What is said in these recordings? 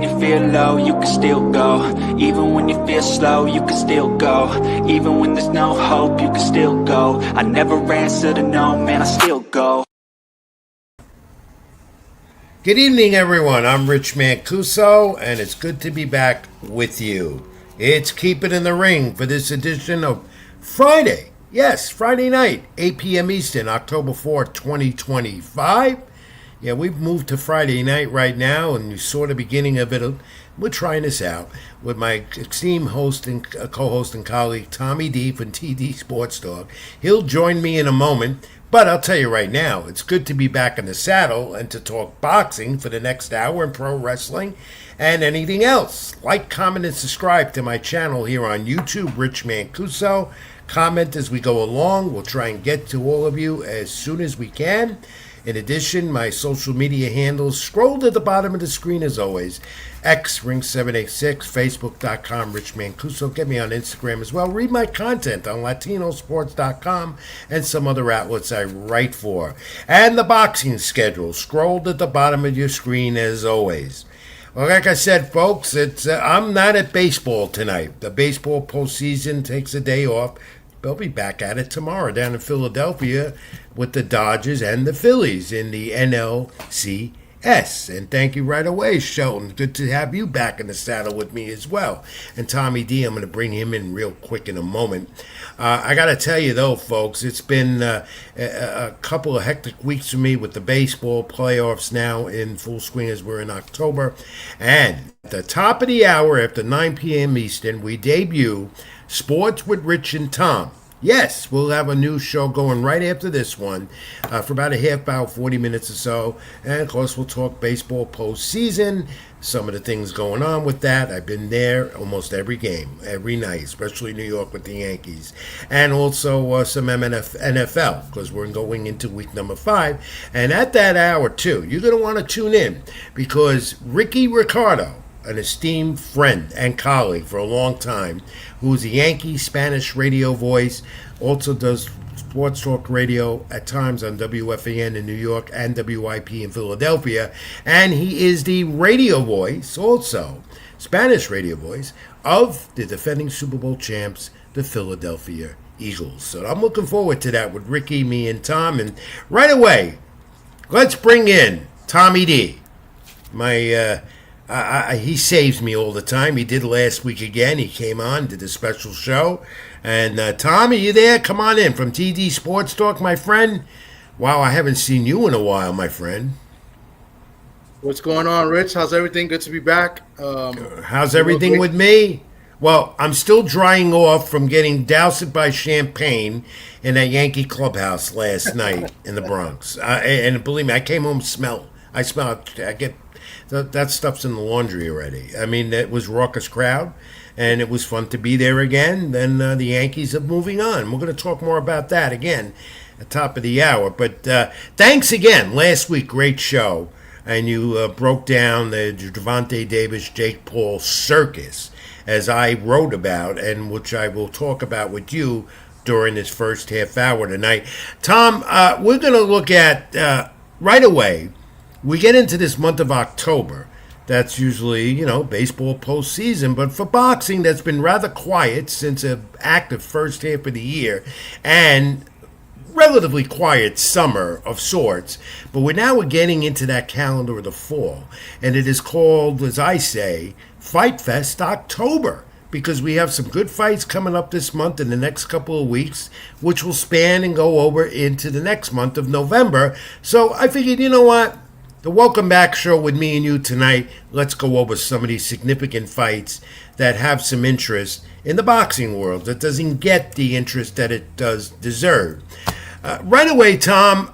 you feel low, you can still go. Even when you feel slow, you can still go. Even when there's no hope, you can still go. I never answer to no, man, I still go. Good evening, everyone. I'm Rich Mancuso, and it's good to be back with you. It's Keep It in the Ring for this edition of Friday. Yes, Friday night, 8 p.m. Eastern, October 4th, 2025. Yeah, we've moved to Friday night right now, and you saw the beginning of it. We're trying this out with my esteemed host and co-host and colleague, Tommy D from TD Sports Talk. He'll join me in a moment, but I'll tell you right now, it's good to be back in the saddle and to talk boxing for the next hour and pro wrestling and anything else. Like, comment, and subscribe to my channel here on YouTube, Rich Mancuso. Comment as we go along. We'll try and get to all of you as soon as we can. In addition, my social media handles scroll to the bottom of the screen as always. X Ring786, Facebook.com, Rich Mancuso. Get me on Instagram as well. Read my content on LatinoSports.com and some other outlets I write for. And the boxing schedule. Scroll to the bottom of your screen as always. Well, like I said, folks, I'm not at baseball tonight. The baseball postseason takes a day off. They'll be back at it tomorrow down in Philadelphia with the Dodgers and the Phillies in the NLCS. And thank you right away, Shelton. Good to have you back in the saddle with me as well. And Tommy D, I'm going to bring him in real quick in a moment. I got to tell you, though, folks, it's been a couple of hectic weeks for me with the baseball playoffs now in full swing as we're in October. And at the top of the hour after 9 p.m. Eastern, we debut Sports with Rich and Tom. Yes, we'll have a new show going right after this one for about a half hour, 40 minutes or so. And, of course, we'll talk baseball postseason, some of the things going on with that. I've been there almost every game, every night, especially New York with the Yankees. And also some NFL, because we're going into week number 5. And at that hour, too, you're going to want to tune in because Rickie Ricardo, an esteemed friend and colleague for a long time, who's a Yankee Spanish radio voice, also does sports talk radio at times on WFAN in New York and WIP in Philadelphia, and he is the radio voice, also Spanish radio voice, of the defending Super Bowl champs, the Philadelphia Eagles. So I'm looking forward to that with Ricky, me, and Tom. And right away, let's bring in Tommy D, he saves me all the time. He did last week again. He came on, did a special show. And Tom, are you there? Come on in from TD Sports Talk, my friend. Wow, I haven't seen you in a while, my friend. What's going on, Rich? How's everything? Good to be back. How's everything with me? Well, I'm still drying off from getting doused by champagne in that Yankee clubhouse last night in the Bronx. And believe me, I came home I get... That stuff's in the laundry already. I mean, it was a raucous crowd, and it was fun to be there again. Then the Yankees are moving on. We're going to talk more about that again at the top of the hour. But thanks again. Last week, great show. And you broke down the Gervonta Davis, Jake Paul circus, as I wrote about, and which I will talk about with you during this first half hour tonight. Tom, we're going to look at, right away, we get into this month of October. That's usually, baseball postseason. But for boxing, that's been rather quiet since an active first half of the year and relatively quiet summer of sorts. But we're getting into that calendar of the fall. And it is called, as I say, Fight Fest October. Because we have some good fights coming up this month in the next couple of weeks, which will span and go over into the next month of November. So I figured, you know what? The Welcome Back show with me and you tonight, let's go over some of these significant fights that have some interest in the boxing world that doesn't get the interest that it does deserve. Right away, Tom,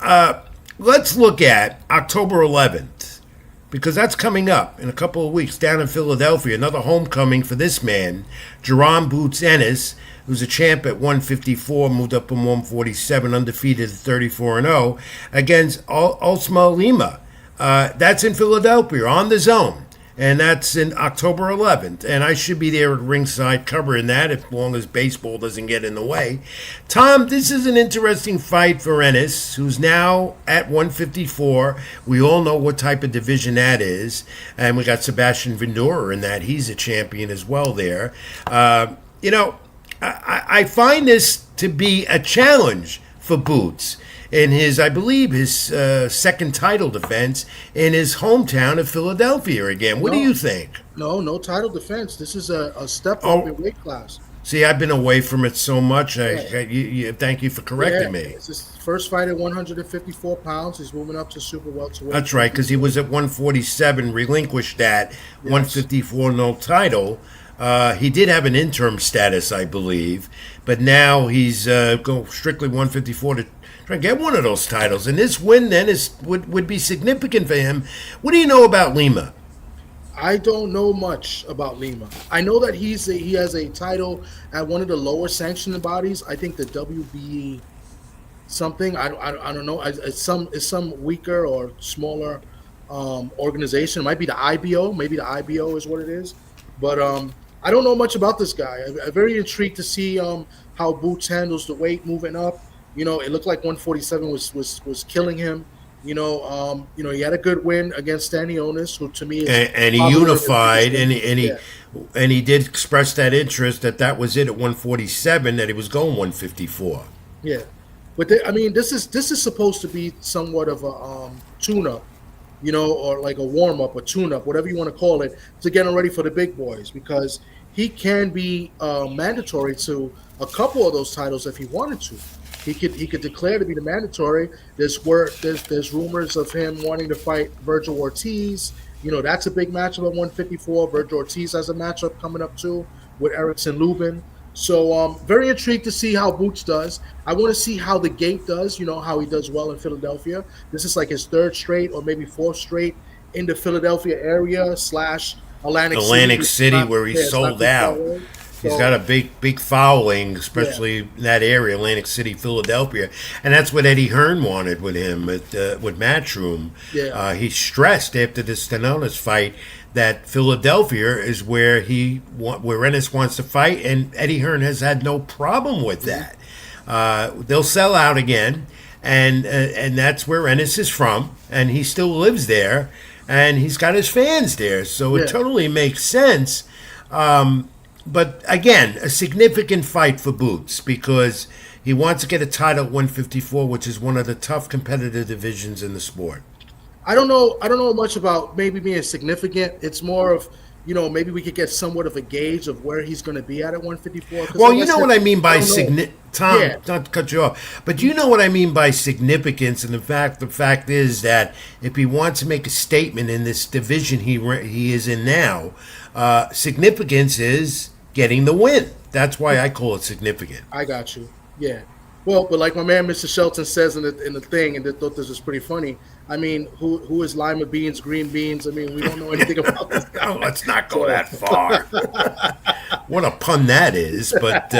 let's look at October 11th, because that's coming up in a couple of weeks down in Philadelphia, another homecoming for this man, Jerome Boots Ennis, who's a champ at 154, moved up from 147, undefeated at 34-0, against Osma Lima. That's in Philadelphia, on the zone. and that's in October 11th. And I should be there at ringside covering that as long as baseball doesn't get in the way. Tom, this is an interesting fight for Ennis, who's now at 154. We all know what type of division that is. And we got Sebastian Vendora in that. He's a champion as well there. I find this to be a challenge for Boots in his, I believe, his second title defense in his hometown of Philadelphia again. What do you think? No title defense. This is a step up in weight class. See, I've been away from it so much. Thank you for correcting me. It's his first fight at 154 pounds. He's moving up to super welterweight. That's right, because he was at 147, relinquished that 154 no title. He did have an interim status, I believe, but now he's going strictly 154 to try and get one of those titles. And this win then would be significant for him. What do you know about Lima? I don't know much about Lima. I know that he has a title at one of the lower sanctioned bodies. I think the WBE something. I don't know. It's some weaker or smaller organization. It might be the IBO. Maybe the IBO is what it is. But I don't know much about this guy. I'm very intrigued to see how Boots handles the weight moving up. It looked like 147 was killing him. He had a good win against Stanionis, who to me is and he unified, and he did express that interest that was it at 147, that he was going 154. Yeah, but this is supposed to be somewhat of a tune-up, or like a warm-up, a tune-up, whatever you want to call it, to get him ready for the big boys, because he can be mandatory to a couple of those titles if he wanted to. He could declare to be the mandatory. There's rumors of him wanting to fight Virgil Ortiz. That's a big matchup at 154. Virgil Ortiz has a matchup coming up too with Erickson Lubin. So very intrigued to see how Boots does. I want to see how the Gate does. How he does well in Philadelphia. This is like his third straight or maybe fourth straight in the Philadelphia area / Atlantic City, where he sold out. He's got a big following, especially in that area, Atlantic City, Philadelphia, and that's what Eddie Hearn wanted with him with Matchroom. Yeah. He stressed after the Stanonis fight that Philadelphia is where Ennis wants to fight, and Eddie Hearn has had no problem with that. They'll sell out again, and that's where Ennis is from, and he still lives there, and he's got his fans there, so it totally makes sense. But again, a significant fight for Boots because he wants to get a title at 154, which is one of the tough competitive divisions in the sport. I don't know much about maybe being significant. It's more of, maybe we could get somewhat of a gauge of where he's going to be at 154. Well, you know what I mean by Tom, not to cut you off, but you know what I mean by significance, and the fact is that if he wants to make a statement in this division he is in now, significance is getting the win. That's why I call it significant. I got you. Yeah. Well, but like my man Mr. Shelton says in the thing, and I thought this was pretty funny. I mean, who is lima beans, green beans? I mean, we don't know anything about this guy. No, let's not go that far. What a pun that is. But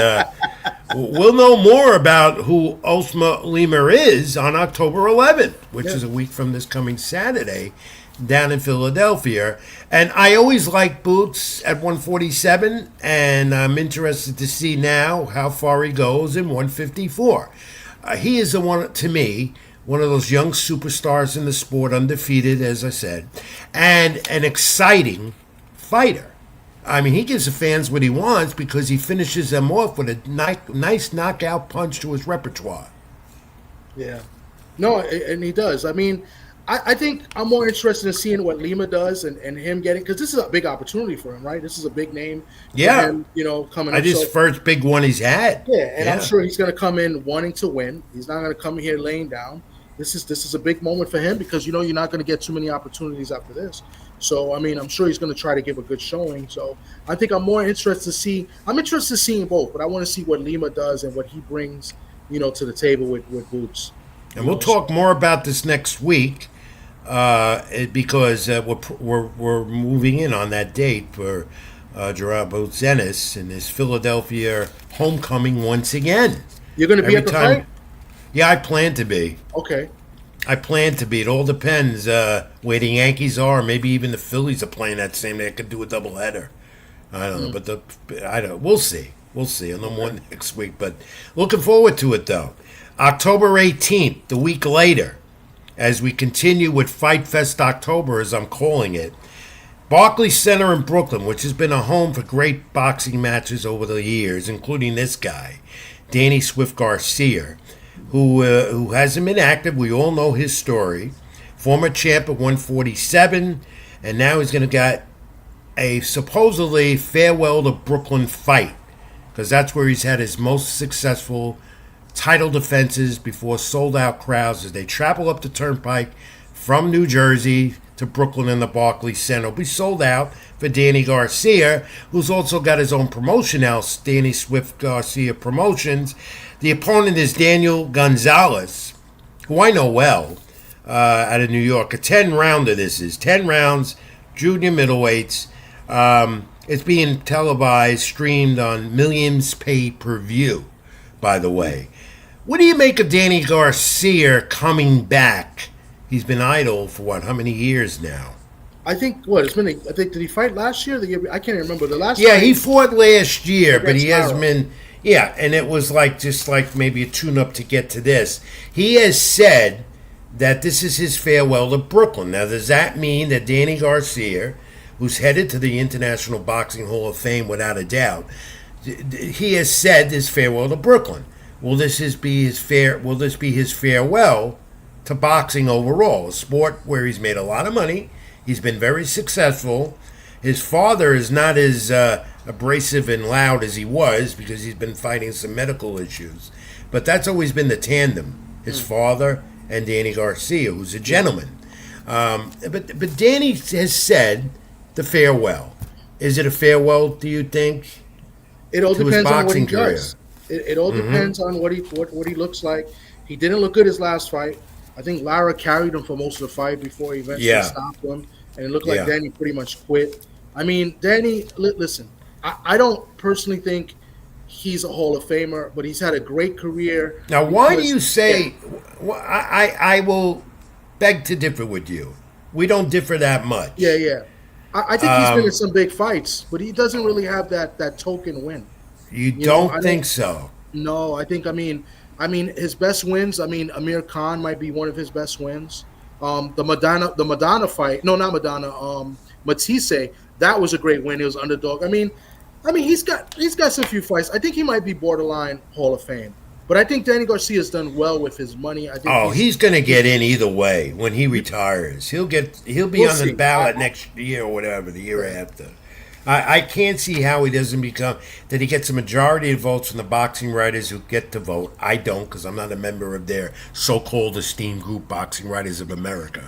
we'll know more about who Ultima Lima is on October 11th, which is a week from this coming Saturday, down in Philadelphia. And I always like Boots at 147, and I'm interested to see now how far he goes in 154. He is to me, one of those young superstars in the sport, undefeated, as I said, and an exciting fighter. I mean, he gives the fans what he wants because he finishes them off with a nice knockout punch to his repertoire. Yeah. No, and he does. I mean, I think I'm more interested in seeing what Lima does and him getting, because this is a big opportunity for him, right? This is a big name for him, coming up. His first big one he's had. Yeah, and I'm sure he's going to come in wanting to win. He's not going to come in here laying down. This is a big moment for him because, you're not going to get too many opportunities after this. So, I mean, I'm sure he's going to try to give a good showing. So, I think I'm interested in seeing both, but I want to see what Lima does and what he brings, to the table with Boots. And we'll talk more about this next week because we're moving in on that date for Gerard Boots Ennis and his Philadelphia homecoming once again. You're going to be at the fight? Yeah, I plan to be. Okay. I plan to be. It all depends where the Yankees are. Maybe even the Phillies are playing that same day. I could do a doubleheader. I don't know, but I don't. We'll see. We'll see. I'll know more next week. But looking forward to it though. October 18th, the week later, as we continue with Fight Fest October, as I'm calling it. Barclays Center in Brooklyn, which has been a home for great boxing matches over the years, including this guy, Danny Swift Garcia, who hasn't been active. We all know his story. Former champ at 147, and now he's going to get a supposedly farewell to Brooklyn fight, because that's where he's had his most successful title defenses before sold-out crowds as they travel up the Turnpike from New Jersey to Brooklyn in the Barclays Center. Will be sold out for Danny Garcia, who's also got his own promotion house, Danny Swift Garcia Promotions. The opponent is Daniel Gonzalez, who I know well, out of New York. A 10-rounder this is. 10 rounds, junior middleweights. It's being televised, streamed on Millions pay-per-view, by the way. What do you make of Danny Garcia coming back? He's been idle for how many years now? I think did he fight last year? The year I can't remember the last. Yeah, fight, he fought last year, but he hasn't Lara. been. Yeah, and it was just like maybe a tune-up to get to this. He has said that this is his farewell to Brooklyn. Now, does that mean that Danny Garcia, who's headed to the International Boxing Hall of Fame without a doubt, he has said his farewell to Brooklyn? Will this be his farewell to boxing overall, a sport where he's made a lot of money? He's been very successful. His father is not as abrasive and loud as he was because he's been fighting some medical issues. But that's always been the tandem, his father and Danny Garcia, who's a gentleman. But Danny has said the farewell. Is it a farewell, do you think? It all to his depends on what he boxing career? does. It all depends on what he looks like. He didn't look good his last fight. I think Lara carried him for most of the fight before he eventually stopped him, and it looked like Danny pretty much quit. I mean, Danny, listen, I don't personally think he's a Hall of Famer, but he's had a great career. Now, why do you say? I will beg to differ with you. We don't differ that much. Yeah. I think he's been in some big fights, but he doesn't really have that token win. You don't think so? No, I think. I mean, his best wins. I mean, Amir Khan might be one of his best wins. The Madonna fight. No, not Madonna. Matisse. That was a great win. He was underdog. I mean, he's got some few fights. I think he might be borderline Hall of Fame. But I think Danny Garcia's done well with his money. I think he's going to get in either way when he retires. He'll be on the ballot next year or whatever, the year after. I can't see how he doesn't that he gets a majority of votes from the boxing writers who get to vote. I don't, because I'm not a member of their so-called esteemed group, Boxing Writers of America.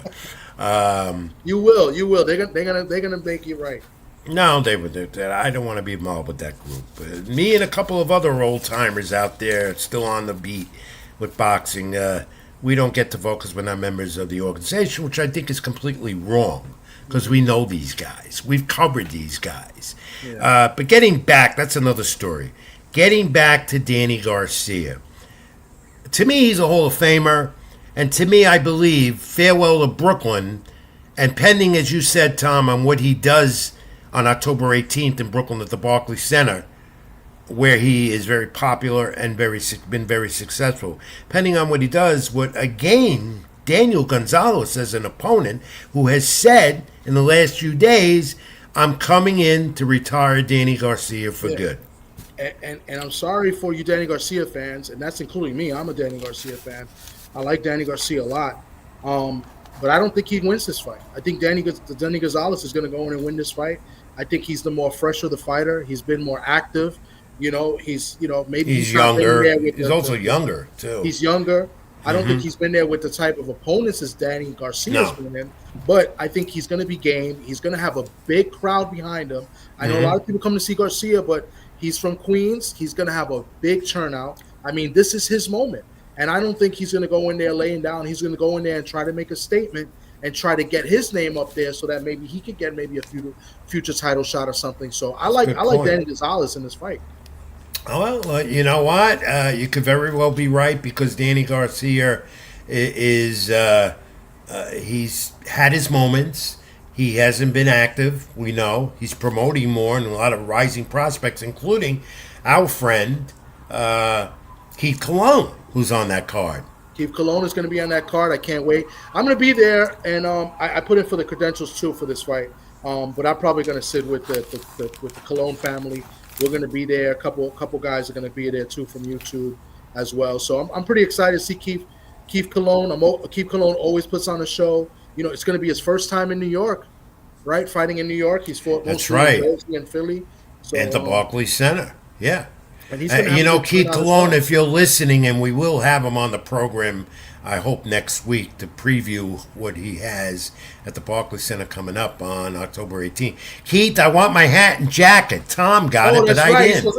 You will. They're gonna make you right. No, I don't want to be involved with that group. Me and a couple of other old timers out there still on the beat with boxing. We don't get to vote because we're not members of the organization, which I think is completely wrong. Because we know these guys. We've covered these guys. Yeah. But getting back, that's another story. Getting back to Danny Garcia. To me, he's a Hall of Famer. And to me, I believe, farewell to Brooklyn, and pending, as you said, Tom, on what he does on October 18th in Brooklyn at the Barclays Center, where he is very popular and been very successful. Pending on what he does, Daniel Gonzalez as an opponent who has said in the last few days, I'm coming in to retire Danny Garcia for good. And I'm sorry for you Danny Garcia fans, and that's including me. I'm a Danny Garcia fan. I like Danny Garcia a lot. But I don't think he wins this fight. I think Danny Gonzalez is going to go in and win this fight. I think he's the more fresher the fighter. He's been more active. Maybe he's younger. He's also younger, too. He's younger. I don't think he's been there with the type of opponents as Danny Garcia's been in, but I think he's going to be game. He's going to have a big crowd behind him. I know a lot of people come to see Garcia, but he's from Queens. He's going to have a big turnout. I mean, this is his moment, and I don't think he's going to go in there laying down. He's going to go in there and try to make a statement and try to get his name up there so that maybe he could get maybe a future title shot or something. So I like Danny Gonzalez in this fight. Well, you know what? You could very well be right because Danny Garcia is he's had his moments. He hasn't been active. We know he's promoting more and a lot of rising prospects, including our friend Keith Cologne, who's on that card. Keith Cologne is going to be on that card. I can't wait. I'm going to be there, and I put in for the credentials too for this fight. But I'm probably going to sit with the Cologne family. We're going to be there. A couple guys are going to be there too from YouTube as well. So I'm pretty excited to see Keith Cologne. Keith Cologne always puts on a show. You know, it's going to be his first time in New York, right? Fighting in New York. He's fought mostly in Jersey and Philly. So, and the Barclays Center. Yeah. And he's Keith Cologne, if you're listening, and we will have him on the program, I hope next week to preview what he has at the Barclays Center coming up on October 18th. Keith, I want my hat and jacket. Tom got it, but I didn't.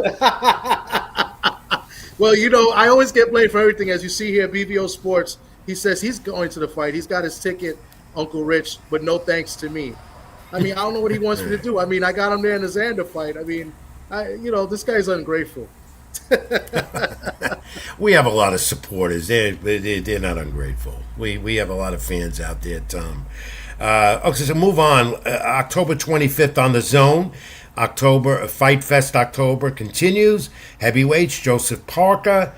Well, you know, I always get blamed for everything. As you see here, BVO Sports, he says he's going to the fight. He's got his ticket, Uncle Rich, but no thanks to me. I mean, I don't know what he wants me to do. I mean, I got him there in the Xander fight. I mean, this guy's ungrateful. We have a lot of supporters. They're not ungrateful. We have a lot of fans out there, Tom. Okay, so move on. October 25th on the Zone. Fight Fest October continues. Heavyweights, Joseph Parker,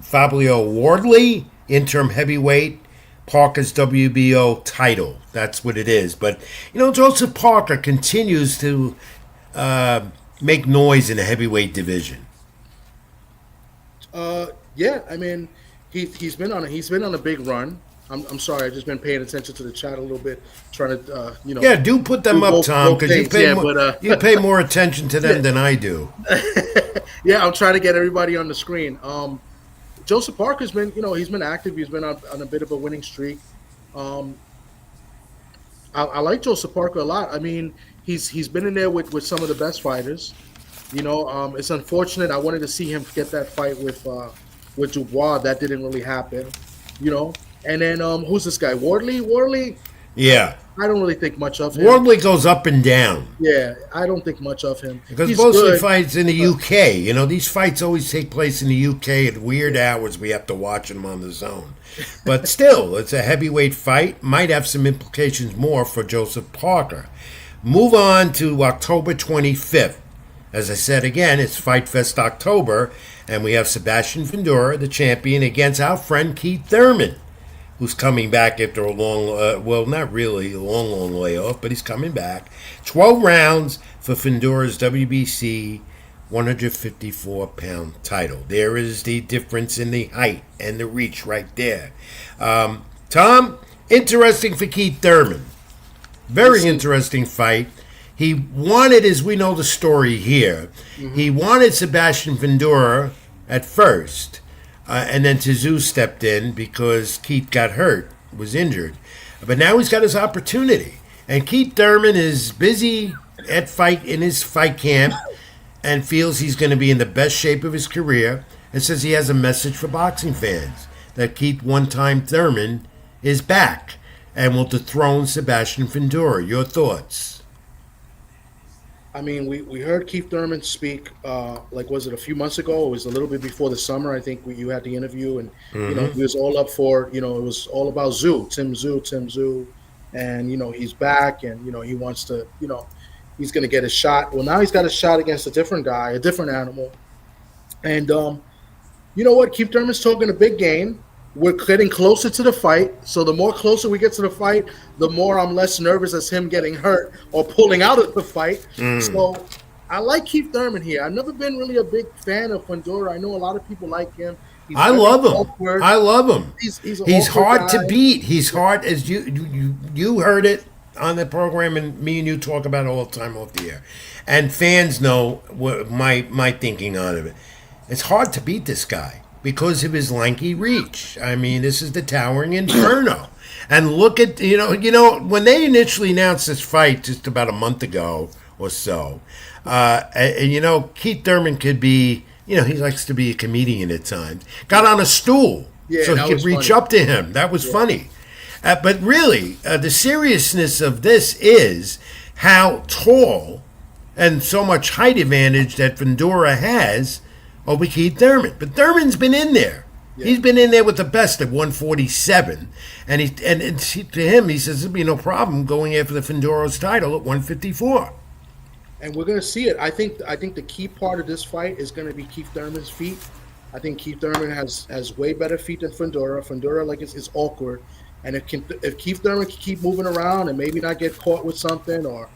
Fabio Wardley, interim heavyweight, Parker's WBO title. That's what it is. But, Joseph Parker continues to make noise in the heavyweight division. Yeah, I mean, he's been on a big run. I'm sorry, I've just been paying attention to the chat a little bit, trying to Yeah, do put them up, Tom, because you pay more attention to them than I do. Yeah, I'm trying to get everybody on the screen. Joseph Parker's been, he's been active. He's been on a bit of a winning streak. I like Joseph Parker a lot. I mean, he's been in there with some of the best fighters. It's unfortunate. I wanted to see him get that fight with Dubois. That didn't really happen. And then who's this guy? Wardley? Yeah. I don't really think much of him. Wardley goes up and down. Yeah, I don't think much of him. Because he's mostly good. Fights in the UK. These fights always take place in the UK at weird hours. We have to watch them on the Zone. But still, it's a heavyweight fight. Might have some implications more for Joseph Parker. Move on to October 25th. As I said again, it's Fight Fest October. And we have Sebastian Fundora, the champion, against our friend Keith Thurman, who's coming back after a long, not really a long layoff, but he's coming back. 12 rounds for Fundora's WBC 154-pound title. There is the difference in the height and the reach right there. Tom, interesting for Keith Thurman. Very interesting fight. He wanted, as we know the story here, he wanted Sebastian Fundora at first. And then Tszyu stepped in because Keith got hurt, was injured. But now he's got his opportunity. And Keith Thurman is busy in his fight camp and feels he's going to be in the best shape of his career and says he has a message for boxing fans that Keith one-time Thurman is back and will dethrone Sebastian Fundora. Your thoughts? I mean, we heard Keith Thurman speak, was it a few months ago? It was a little bit before the summer. I think you had the interview, and he was all up for, it was all about Tim Tszyu, and he's back, and he wants to, he's going to get a shot. Well, now he's got a shot against a different guy, a different animal, and you know what? Keith Thurman's talking a big game. We're getting closer to the fight, so the more closer we get to the fight, the more I'm less nervous as him getting hurt or pulling out of the fight. So I like Keith Thurman here. I've never been really a big fan of Fundora. I know a lot of people like him. I love him. He's hard guy. To beat. He's hard, as you heard it on the program, and me and you talk about it all the time off the air. And fans know what my thinking on it. It's hard to beat this guy because of his lanky reach. I mean, this is the towering inferno. And look at, when they initially announced this fight just about a month ago or so, Keith Thurman could be, he likes to be a comedian at times, got on a stool so he could reach up to him. That was funny. But really, the seriousness of this is how tall and so much height advantage that Fundora has over Keith Thurman. But Thurman's been in there. Yeah. He's been in there with the best at 147, and to him he says there'd be no problem going after the Fendoros title at 154. And we're gonna see it. I think the key part of this fight is gonna be Keith Thurman's feet. I think Keith Thurman has way better feet than Fundora. Fundora, like, it's awkward, and if Keith Thurman can keep moving around and maybe not get caught with something or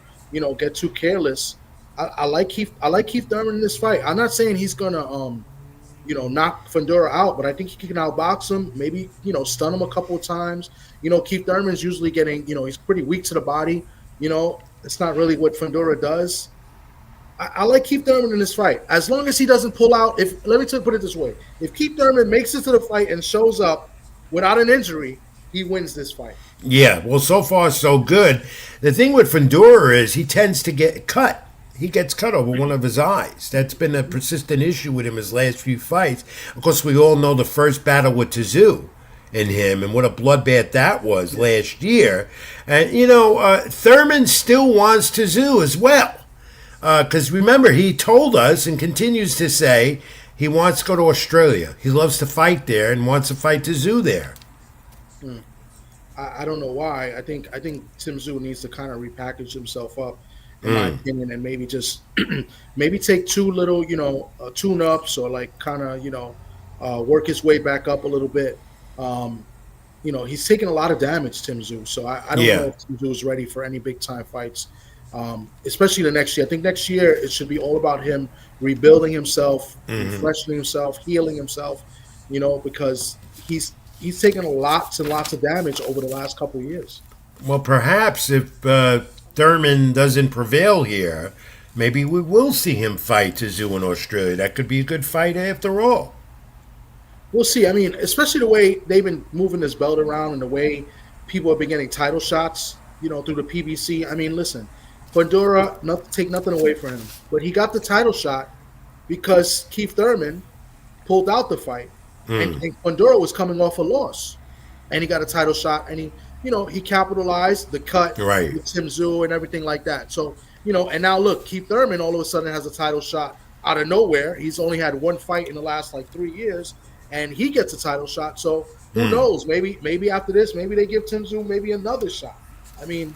get too careless, I like Keith Thurman in this fight. I'm not saying he's gonna knock Fundora out, but I think he can outbox him. Maybe stun him a couple of times. Keith Thurman's usually getting he's pretty weak to the body. It's not really what Fundora does. I like Keith Thurman in this fight, as long as he doesn't pull out. Let me put it this way: if Keith Thurman makes it to the fight and shows up without an injury, he wins this fight. Yeah, well, so far so good. The thing with Fundora is he tends to get cut. He gets cut over one of his eyes. That's been a persistent issue with him his last few fights. Of course, we all know the first battle with Tszyu in him and what a bloodbath that was last year. And, Thurman still wants Tszyu as well. Because remember, he told us and continues to say he wants to go to Australia. He loves to fight there and wants to fight Tszyu there. I don't know why. I think Tim Tszyu needs to kind of repackage himself up, in my opinion, and maybe just maybe take two little, tune-ups or like kind of, work his way back up a little bit. He's taking a lot of damage, Tim Tszyu. So I don't know if Tim Tszyu is ready for any big-time fights. Especially the next year. I think next year it should be all about him rebuilding himself, refreshing himself, healing himself, because he's taken lots and lots of damage over the last couple of years. Well, perhaps if Thurman doesn't prevail here, maybe we will see him fight Tszyu in Australia. That could be a good fight after all. We'll see. I mean, especially the way they've been moving this belt around and the way people have been getting title shots, through the PBC. I mean, listen, Fundora, take nothing away from him, but he got the title shot because Keith Thurman pulled out the fight, and Fundora was coming off a loss, and he got a title shot, and he capitalized the cut with Tim Tszyu and everything like that. So and now look, Keith Thurman all of a sudden has a title shot out of nowhere. He's only had one fight in the last 3 years, and he gets a title shot. So who knows? Maybe after this, maybe they give Tim Tszyu maybe another shot. I mean,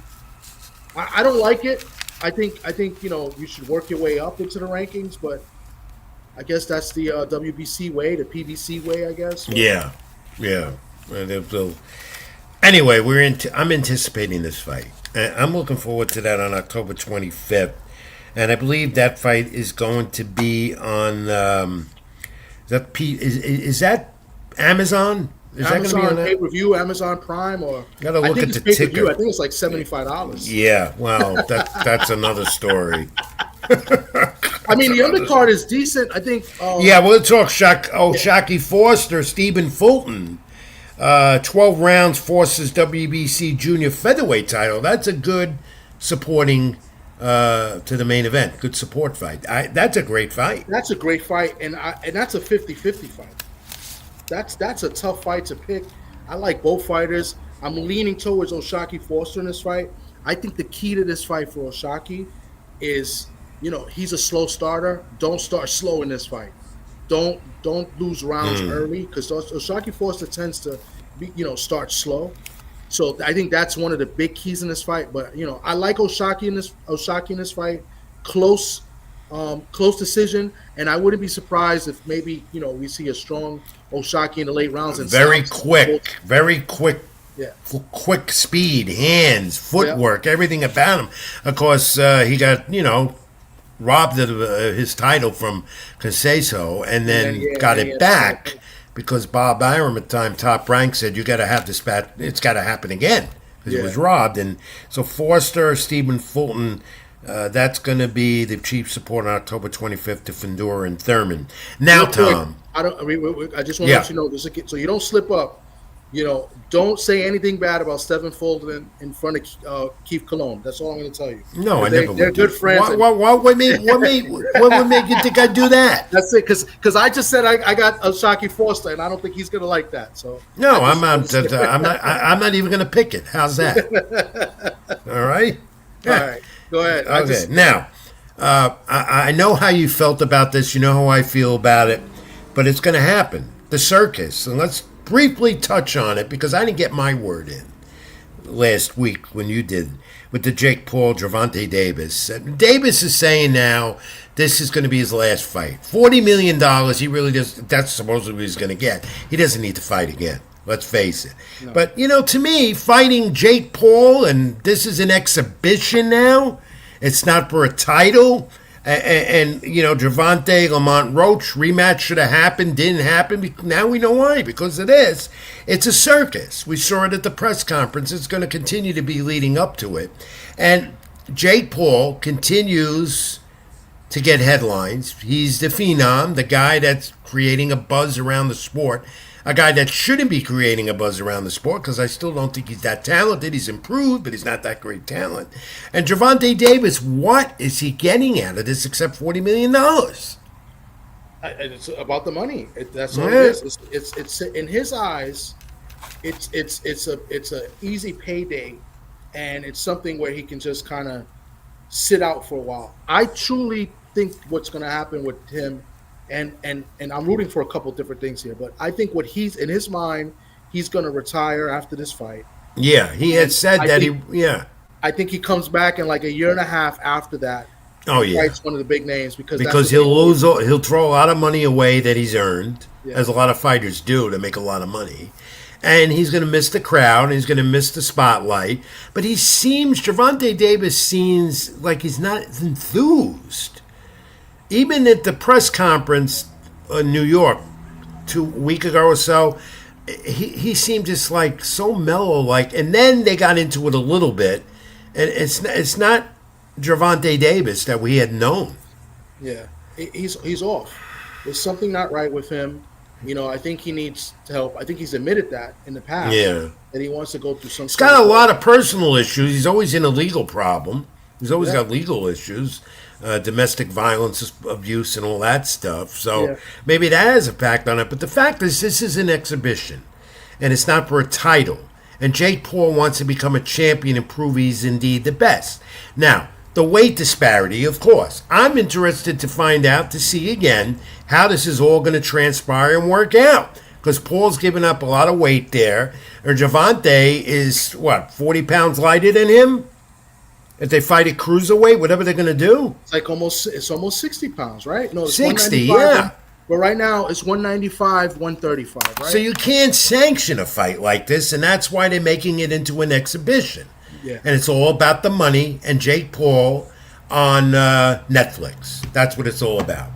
I don't like it. I think you should work your way up into the rankings, but I guess that's the WBC way, the PBC way, I guess. Yeah. Anyway, I'm anticipating this fight. I'm looking forward to that on October 25th, and I believe that fight is going to be on. Is that Amazon? Is Amazon that going to be on pay-per-view, Amazon Prime, or gotta look at the ticket. I think it's like $75. Yeah, well, that's another story. I mean, the undercard is decent. I think. We'll talk Shockey Foster, Stephen Fulton. 12 rounds forces WBC junior featherweight title. That's a good supporting to the main event. Good support fight. That's a great fight. That's a great fight, and that's a 50-50 fight. That's a tough fight to pick. I like both fighters. I'm leaning towards O'Shaquie Foster in this fight. I think the key to this fight for O'Shaquie is, he's a slow starter. Don't start slow in this fight. Don't lose rounds early, because O'Shaquie Foster tends to start slow. So I think that's one of the big keys in this fight. But I like O'Shaquie in this fight. Close decision, and I wouldn't be surprised if maybe we see a strong O'Shaquie in the late rounds. And very quick, yeah, quick speed, hands, footwork, everything about him. Of course, he got robbed of his title from Conceição, and then got it back because Bob Arum at the time, Top Rank, said you got to have this bat. It's got to happen again because it was robbed. And so Forster, Stephen Fulton. That's going to be the chief support on October 25th to Fundora and Thurman. Now, Tom. I just want to let you know this, so you don't slip up. Don't say anything bad about Stephen Fulton in front of Keith Cologne. That's all I'm going to tell you. No, I never would. They're good friends. What would make you think I'd do that? That's it, because I just said I got O'Shaquie Foster, and I don't think he's going to like that. So no, I'm not even going to pick it. How's that? All right. All right. Go ahead. Okay. Now, I know how you felt about this. You know how I feel about it. But it's going to happen. the circus, and let's briefly touch on it because I didn't get my word in last week when you did with the Jake Paul, Gervonta Davis. Davis is saying now this is going to be his last fight. $40 million, he really does. That's supposedly what he's going to get. He doesn't need to fight again. Let's face it. No. But, to me, fighting Jake Paul, and this is an exhibition now. It's not for a title. And Gervonta, Lamont Roach, rematch should have happened, didn't happen. Now we know why, because of this. It's a circus. We saw it at the press conference. It's going to continue to be leading up to it. And Jake Paul continues to get headlines. He's the phenom, the guy that's creating a buzz around the sport. A guy that shouldn't be creating a buzz around the sport because I still don't think he's that talented. He's improved, but he's not that great talent. And Gervonta Davis, what is he getting out of this except $40 million? It's about the money. That's all it is. It's in his eyes. It's a easy payday, and it's something where he can just kind of sit out for a while. I truly think what's going to happen with him. And I'm rooting for a couple different things here, but I think what he's in his mind, he's going to retire after this fight. Yeah, he had said that I think he comes back in like a year and a half after that. Oh yeah, fights one of the big names because he'll throw a lot of money away that he's earned, as a lot of fighters do to make a lot of money, and he's going to miss the crowd, and he's going to miss the spotlight. But Gervonta Davis seems like he's not enthused. Even at the press conference in New York 2 weeks ago or so, he seemed just like so mellow, and then they got into it a little bit, and it's not Gervonta Davis that we had known. Yeah, he's off. There's something not right with him. I think he needs help. I think he's admitted that in the past. Yeah, that he wants to go through some. He's got a lot of personal issues. He's always in a legal problem. He's always got legal issues. Domestic violence, abuse, and all that stuff. So maybe that has a fact on it. But the fact is, this is an exhibition, and it's not for a title. And Jake Paul wants to become a champion and prove he's indeed the best. Now, the weight disparity, of course. I'm interested to find out, to see again, how this is all going to transpire and work out. Because Paul's given up a lot of weight there. Or Gervonta is, 40 pounds lighter than him? If they fight at cruiserweight, whatever they're going to do. It's almost 60 pounds, right? No, it's 60, yeah. But right now, it's 195, 135, right? So you can't sanction a fight like this, and that's why they're making it into an exhibition. Yeah. And it's all about the money and Jake Paul on Netflix. That's what it's all about.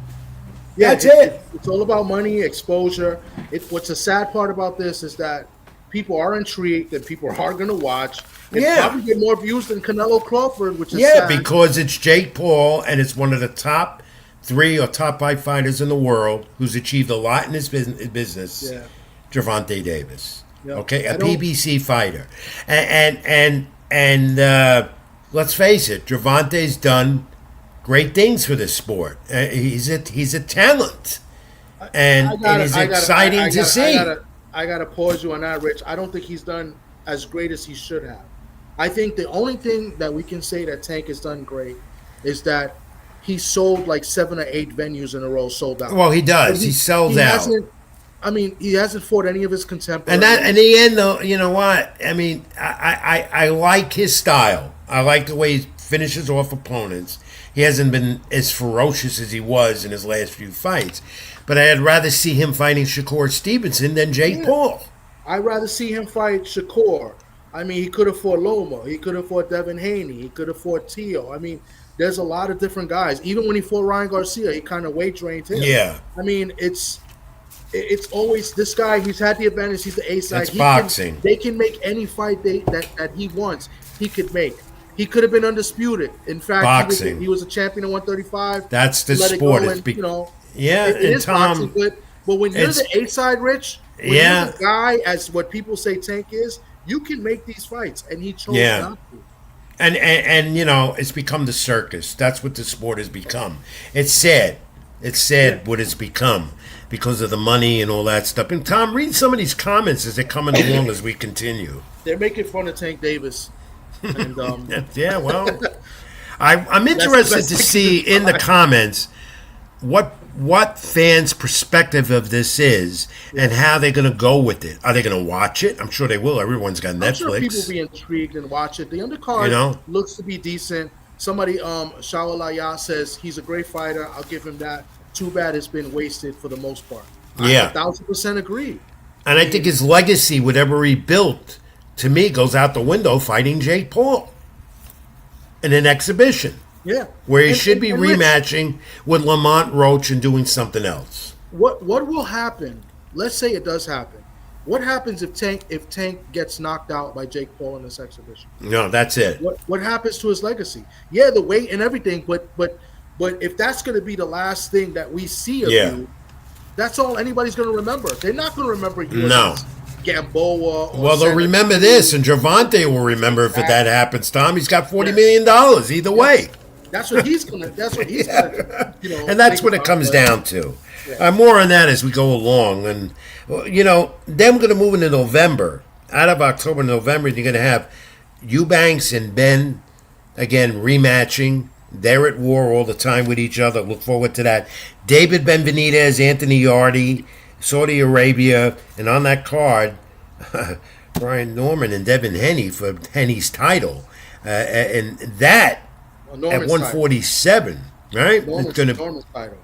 Yeah, that's it. It's all about money, exposure. What's the sad part about this is that people are intrigued, that people are going to watch. And probably get more views than Canelo Crawford, which is sad. Because it's Jake Paul, and it's one of the top 3 or top 5 fighters in the world who's achieved a lot in his business. Yeah. Gervonta Davis, okay, a PBC fighter, and let's face it, Gervonta's done great things for this sport. He's a talent, and it is exciting to see. I gotta pause you on that, Rich. I don't think he's done as great as he should have. I think the only thing that we can say that Tank has done great is that he sold like 7 or 8 venues in a row, sold out. Well, he does. He sells out. He hasn't fought any of his contemporaries. And in the end, though, you know what? I like his style. I like the way he finishes off opponents. He hasn't been as ferocious as he was in his last few fights. But I'd rather see him fighting Shakur Stevenson than Jake Paul. I'd rather see him fight Shakur. He could have fought Loma. He could have fought Devin Haney. He could have fought Tio. There's a lot of different guys. Even when he fought Ryan Garcia, he kind of weight drained him. Yeah. It's always this guy. He's had the advantage. He's the A side. That's boxing. They can make any fight that he wants. He could make. He could have been undisputed. In fact, boxing. He was a champion in 135. That's the sport. It is boxing. But when you're the A side, Rich, when you're the guy, as what people say Tank is, you can make these fights, and he chose not to. And it's become the circus. That's what the sport has become. It's sad. It's sad what it's become because of the money and all that stuff. And Tom, read some of these comments as they're coming along as we continue. They're making fun of Tank Davis. And, I'm interested to see in the comments what what fans' perspective of this is and how they're going to go with it. Are they going to watch it? I'm sure they will. Everyone's got Netflix. I'm sure people will be intrigued and watch it. The undercard looks to be decent. Somebody, Shawalaya says he's a great fighter. I'll give him that. Too bad it's been wasted for the most part. Yeah. 1,000% agree. And I think his legacy, whatever he built, to me, goes out the window fighting Jake Paul in an exhibition. Yeah. Where he should be rematching with Lamont Roach and doing something else. What will happen? Let's say it does happen. What happens if Tank gets knocked out by Jake Paul in this exhibition? No, that's it. What happens to his legacy? Yeah, the weight and everything, but if that's going to be the last thing that we see of you, that's all anybody's going to remember. They're not going to remember you as Gamboa. Well, they'll remember this, and Gervonta will remember if that happens. Tom, he's got $40 million either way. That's what he's gonna. That's what he's gonna. And that's what it comes down to. Yeah. More on that as we go along, and then we're gonna move into November. Out of October, November, you're gonna have Eubanks and Ben again rematching. They're at war all the time with each other. Look forward to that. David Benavidez, Anthony Yarde, Saudi Arabia, and on that card, Brian Norman and Devin Haney for Haney's title, and that. At 147, title. Right? Norman's title.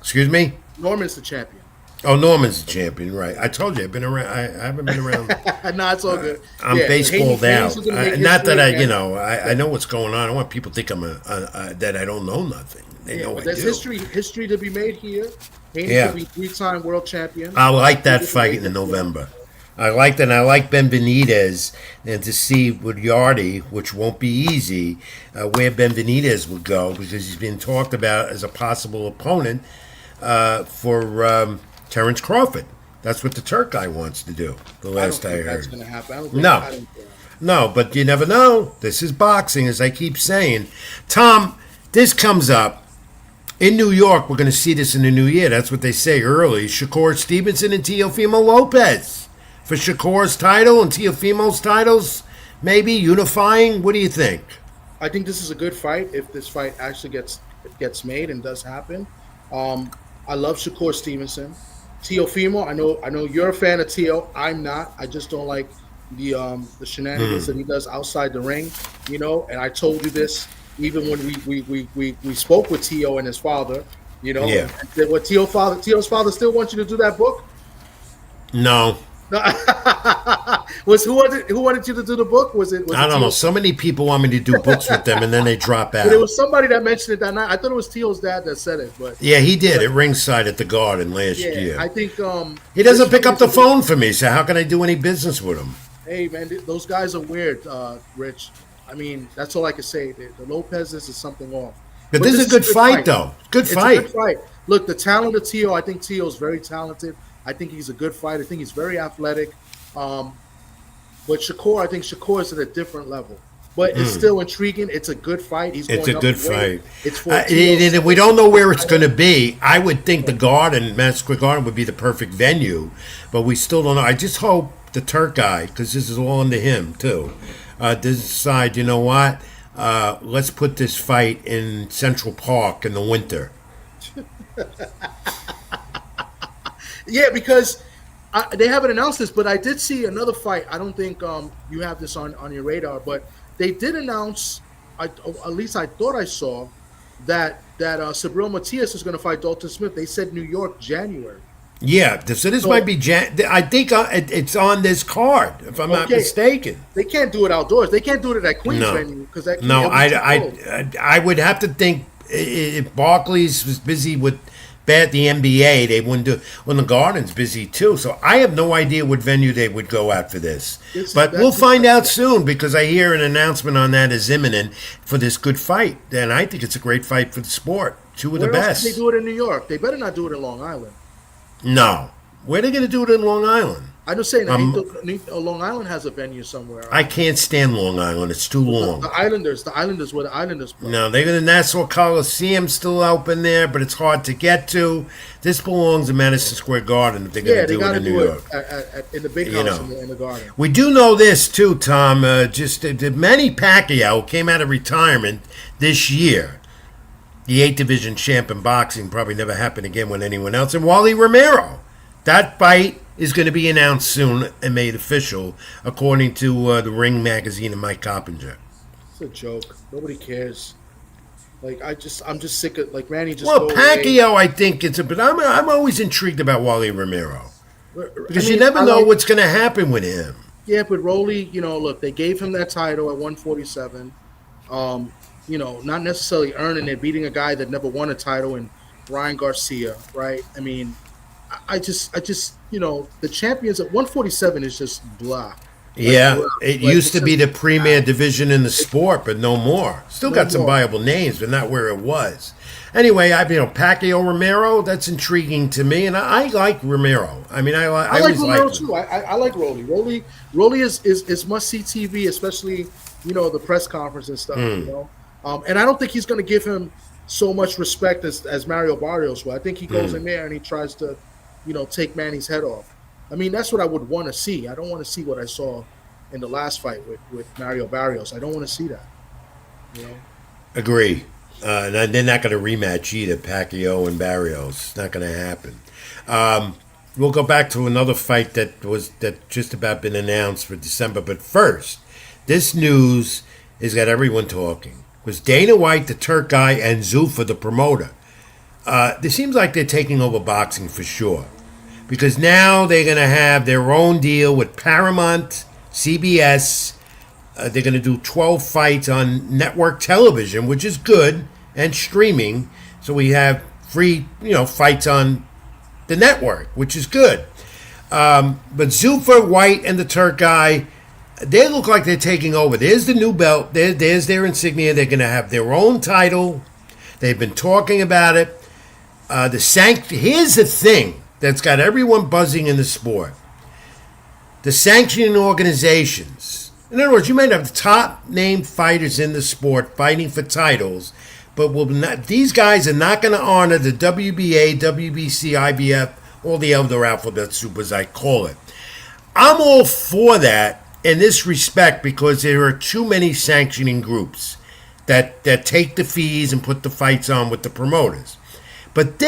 Excuse me? Norman's the champion. Oh, Norman's the champion, right. I told you, I've been around. I haven't been around. No, it's all good. I'm baseballed out. Not that I know what's going on. I want people to think I'm that I don't know nothing. They know I there's do. history to be made here. Haney will be 3-time world champion. I like that fight in November. I like that. And I like Benavidez, and to see with Yarde, which won't be easy, where Benavidez would go, because he's been talked about as a possible opponent for Terrence Crawford. That's what the Turk guy wants to do. The last I heard, that's going to happen. No, but you never know. This is boxing, as I keep saying. Tom, this comes up in New York. We're going to see this in the new year. That's what they say early. Shakur Stevenson and Teofimo Lopez. For Shakur's title and Teofimo's titles, maybe unifying. What do you think? I think this is a good fight. If this fight actually gets made and does happen, I love Shakur Stevenson. Teofimo, I know you're a fan of Teo. I'm not. I just don't like the shenanigans that he does outside the ring. And I told you this even when we spoke with Teo and his father. Yeah. What Teo's father still wants you to do that book? No. Who wanted you to do the book? Was it? I don't know. So many people want me to do books with them, and then they drop out. But it was somebody that mentioned it that night. I thought it was Teal's dad that said it, but yeah, he did at ringside at the Garden last year. I think he doesn't pick up the phone for me. So how can I do any business with him? Hey man, those guys are weird, Rich. I mean, that's all I can say. The Lopez's is something off. But this is a good fight, though. Good fight. It's a good fight. Look, the talent of Teo. I think Teo's very talented. I think he's a good fighter. I think he's very athletic. But Shakur, I think Shakur is at a different level. But it's still intriguing. It's a good fight. It's a good fight. It's we don't know where it's going to be. I would think the Garden, Madison Square Garden, would be the perfect venue. But we still don't know. I just hope the Turk guy, because this is all under him, too, decide, you know what? Let's put this fight in Central Park in the winter. Yeah, because they haven't announced this, but I did see another fight. I don't think you have this on your radar, but they did announce, at least I thought I saw, that Sabril Matias is going to fight Dalton Smith. They said New York, January. Yeah, so this might be I think it's on this card, if I'm not mistaken. They can't do it outdoors. They can't do it at that Queens venue. I would have to think if Barclays was busy with the NBA, they wouldn't do it. Well, the Garden's busy too, so I have no idea what venue they would go at for this. But we'll find out soon, because I hear an announcement on that is imminent for this good fight, and I think it's a great fight for the sport. Two of the best. Where else can they do it in New York? They better not do it in Long Island. No. Where are they going to do it in Long Island? I'm just saying, Long Island has a venue somewhere. I can't stand Long Island. It's too long. The Islanders where the Islanders play. No, they're in the Nassau Coliseum still open there, but it's hard to get to. This belongs in Madison Square Garden if they're going to do it in New York. In the big house in the Garden. We do know this, too, Tom. Manny Pacquiao came out of retirement this year. the 8 division champ in boxing probably never happen again with anyone else. And Wally Romero, that fight is going to be announced soon and made official, according to the Ring magazine and Mike Coppinger. It's a joke. Nobody cares. Like I'm just sick of like Manny just. Well, Pacquiao, I think it's a, but I'm always intrigued about Wally Romero because you never know what's going to happen with him. Yeah, but Rolly, look, they gave him that title at 147. Not necessarily earning it, beating a guy that never won a title in Ryan Garcia, right? I mean, I just, the champions at 147 is just blah. Yeah, it used to be the premier division in the sport, but no more. Still got some viable names, but not where it was. Anyway, Pacquiao Romero, that's intriguing to me, and I like Romero. I mean, I like Romero too. I like Rolly. Rolly is must see TV, especially the press conference and stuff. And I don't think he's going to give him so much respect as Mario Barrios will. I think he goes in there and he tries to, take Manny's head off. I mean, that's what I would want to see. I don't want to see what I saw in the last fight with Mario Barrios. I don't want to see that. Agree. And they're not going to rematch either, Pacquiao and Barrios. It's not going to happen. We'll go back to another fight that just about been announced for December. But first, this news has got everyone talking. It was Dana White, the Turk guy, and Zuffa, the promoter. It seems like they're taking over boxing for sure. Because now they're going to have their own deal with Paramount, CBS. They're going to do 12 fights on network television, which is good, and streaming. So we have free, fights on the network, which is good. But Zuffa, White, and the Turk guy, they look like they're taking over. There's the new belt. There's their insignia. They're going to have their own title. They've been talking about it. Here's the thing that's got everyone buzzing in the sport. The sanctioning organizations. In other words, you might have the top named fighters in the sport fighting for titles, but these guys are not going to honor the WBA, WBC, IBF, all the other alphabet soup, as I call it. I'm all for that in this respect because there are too many sanctioning groups that take the fees and put the fights on with the promoters. But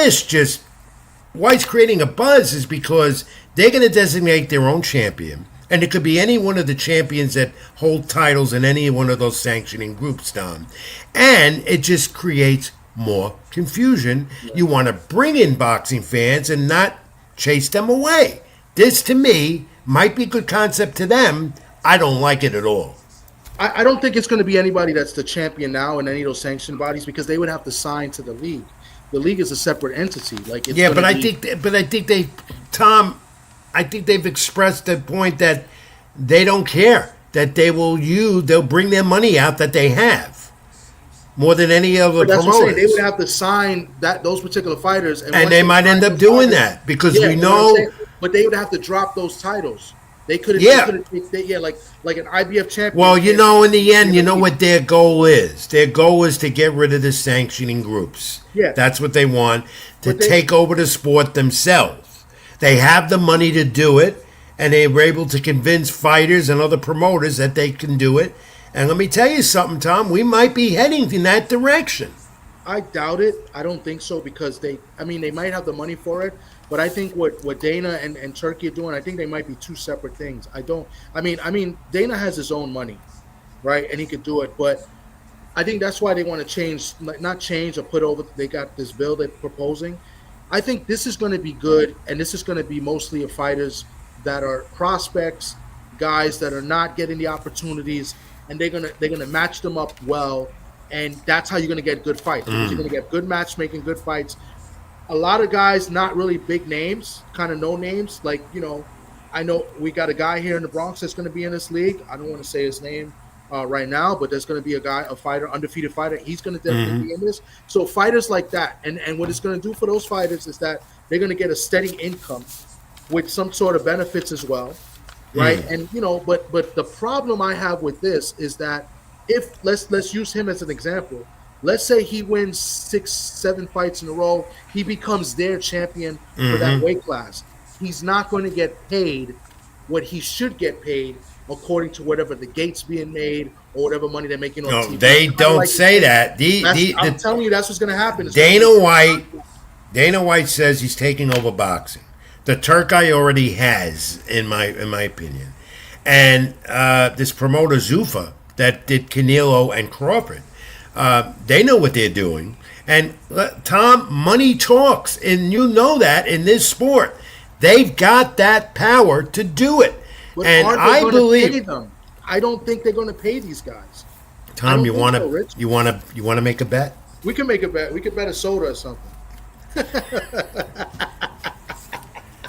White's creating a buzz is because they're going to designate their own champion. And it could be any one of the champions that hold titles in any one of those sanctioning groups, Tom. And it just creates more confusion. You want to bring in boxing fans and not chase them away. This, to me, might be a good concept to them. I don't like it at all. I don't think it's going to be anybody that's the champion now in any of those sanctioned bodies because they would have to sign to the league. The league is a separate entity. I think they've expressed the point that they don't care, that they'll bring their money out that they have more than any other promoters. What I'm saying. They would have to sign those particular fighters, and they might end up doing that because we know. But they would have to drop those titles. They could have, like an IBF champion. Well, in the end, what their goal is. Their goal is to get rid of the sanctioning groups. Yeah, that's what they want to take over the sport themselves. They have the money to do it, and they were able to convince fighters and other promoters that they can do it. And let me tell you something, Tom. We might be heading in that direction. I doubt it. I don't think so because they might have the money for it. But I think what Dana and Turkey are doing, I think they might be two separate things. Dana has his own money, right? And he could do it. But I think that's why they want to change, not change or put over. They got this bill they're proposing. I think this is going to be good. And this is going to be mostly of fighters that are prospects, guys that are not getting the opportunities. And they're gonna match them up well. And that's how you're going to get good fights. Because you're going to get good matchmaking, good fights. A lot of guys, not really big names, kind of no names. Like, I know we got a guy here in the Bronx that's going to be in this league. I don't want to say his name right now, but there's going to be a fighter, undefeated fighter. He's going to definitely be in this. So fighters like that. And what it's going to do for those fighters is that they're going to get a steady income with some sort of benefits as well. Right. And, but the problem I have with this is that if let's use him as an example. Let's say he wins 6-7 fights in a row. He becomes their champion for that weight class. He's not going to get paid what he should get paid according to whatever the gates being made or whatever money they're making on No, TV. they don't say that. I'm telling you, that's what's going to happen. Dana White says he's taking over boxing. The Turkey already has, in my opinion, and this promoter Zuffa that did Canelo and Crawford, they know what they're doing. And Tom, money talks, and you know that in this sport, they've got that power to do it. But and I believe pay them. I don't think they're going to pay these guys. Tom, you want to make a bet? We can make a bet. We could bet a soda or something.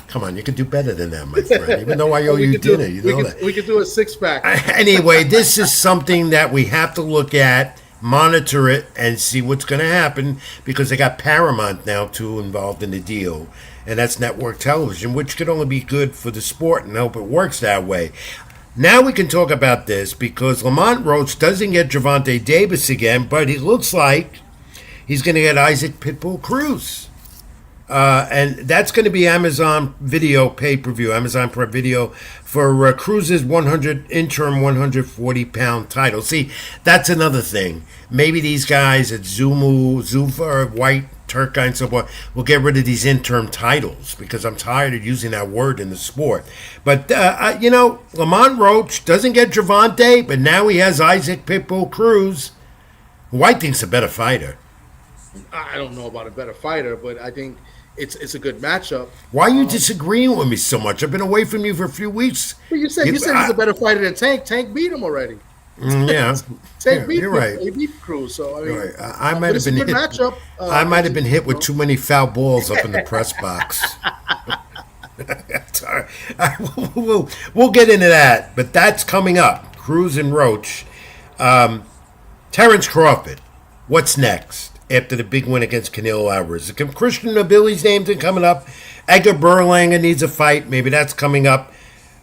Come on, you can do better than that, my friend. Even though I owe you dinner, you know that. We could do a 6-pack. Anyway, this is something that we have to look at, monitor it, and see what's going to happen, because they got Paramount now, too, involved in the deal. And that's network television, which could only be good for the sport, and I hope it works that way. Now we can talk about this, because Lamont Roach doesn't get Gervonta Davis again, but it looks like he's going to get Isaac Pitbull Cruz. And that's going to be Amazon Video pay-per-view, Amazon Prime Video, for Cruz's interim 140-pound title. See, that's another thing. Maybe these guys at Zuffa or White, Turkey, and so forth will get rid of these interim titles, because I'm tired of using that word in the sport. But, Lamont Roach doesn't get Gervonta, but now he has Isaac Pitbull Cruz, who I think's a better fighter. I don't know about a better fighter, but I think it's a good matchup. Why are you disagreeing with me so much? I've been away from you for a few weeks. Well, you said he's a better fighter than Tank. Tank beat him already. Yeah, Tank beat you're him. right. He beat Cruz. So I mean, right. I might have been hit. Matchup. I might have been hit with too many foul balls up in the press box. Sorry. We'll get into that, but that's coming up. Cruz and Roach. Terrence Crawford. What's next after the big win against Canelo Alvarez? Christian Nobili's name's coming up. Edgar Berlanga needs a fight. Maybe that's coming up.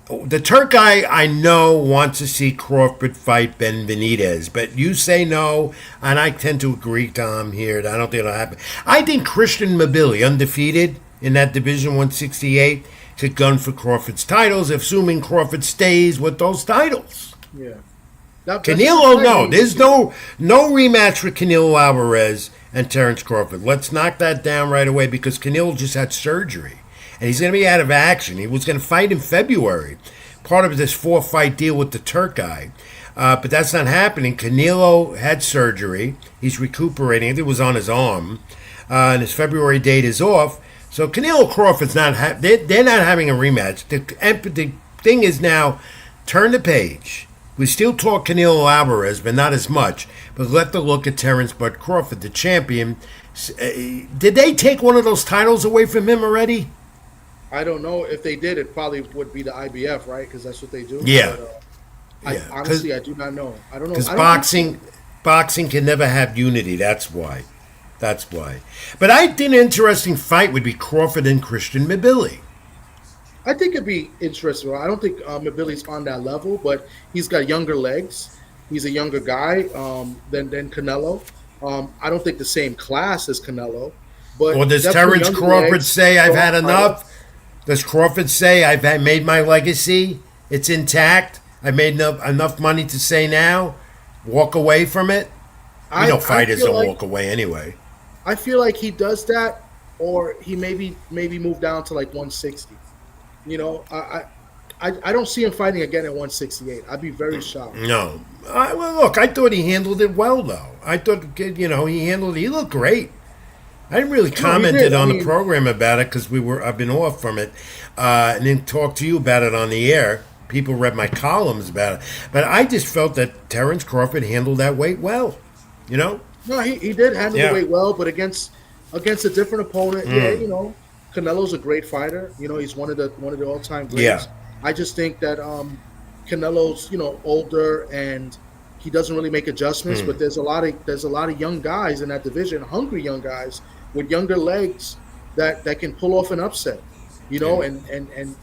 The Turk guy, I know, wants to see Crawford fight Ben Benitez, but you say no, and I tend to agree, Tom, here. I don't think it'll happen. I think Christian Nobili, undefeated in that Division 168, could gun for Crawford's titles, assuming Crawford stays with those titles. Yeah. Canelo, no. There's no rematch for Canelo Alvarez and Terrence Crawford. Let's knock that down right away, because Canelo just had surgery, and he's going to be out of action. He was going to fight in February, part of this 4-fight deal with the Turk guy. But that's not happening. Canelo had surgery. He's recuperating. I think it was on his arm. And his February date is off. So Canelo Crawford's not they're not having a rematch. The thing is now, turn the page. We still talk Canelo Alvarez, but not as much. But let the look at Terrence Bud Crawford, the champion. Did they take one of those titles away from him already? I don't know. If they did, it probably would be the IBF, right? Because that's what they do. Yeah. But, honestly, I do not know. I don't know. Because boxing can never have unity. That's why. But I think an interesting fight would be Crawford and Christian Nobili. I think it'd be interesting. I don't think Nobili's on that level, but he's got younger legs. He's a younger guy than Canelo. I don't think the same class as Canelo. But well, does Terrence Crawford say I've had enough? Does Crawford say I've made my legacy? It's intact. I've made enough money to say now, walk away from it? Fighters don't walk away anyway. I feel like he does that, or he maybe move down to like 160. I don't see him fighting again at 168. I'd be very shocked. No. Look, I thought he handled it well, though. I thought, he looked great. I didn't really commented on the program about it because I've been off from it, and then talked to you about it on the air. People read my columns about it, but I just felt that Terrence Crawford handled that weight well. No, he did handle the weight well, but against a different opponent, Canelo's a great fighter. He's one of the all-time greats. Yeah. I just think that Canelo's older and he doesn't really make adjustments. But there's a lot of young guys in that division, hungry young guys with younger legs that can pull off an upset. And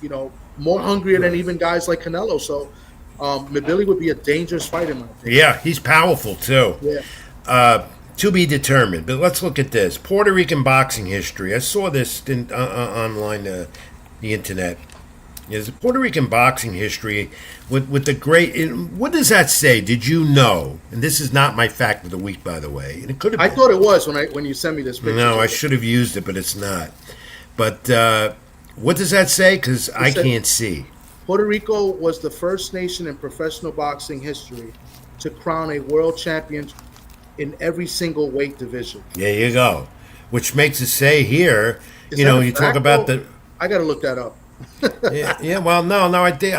more hungrier than even guys like Canelo. So Nobili would be a dangerous fight in my opinion. Yeah, he's powerful too. Yeah. To be determined. But let's look at this. Puerto Rican boxing history. I saw this online, the internet. is the Puerto Rican boxing history with the great. What does that say? Did you know? And this is not my fact of the week, by the way. And it could have. I thought it was when you sent me this picture. No, I should have used it, but it's not. But what does that say? Because I can't see. Puerto Rico was the first nation in professional boxing history to crown a world champion in every single weight division. There you go. Which makes it say here, Is you that know, a you fact? talk about the. I got to look that up. Yeah. Well, no, I did.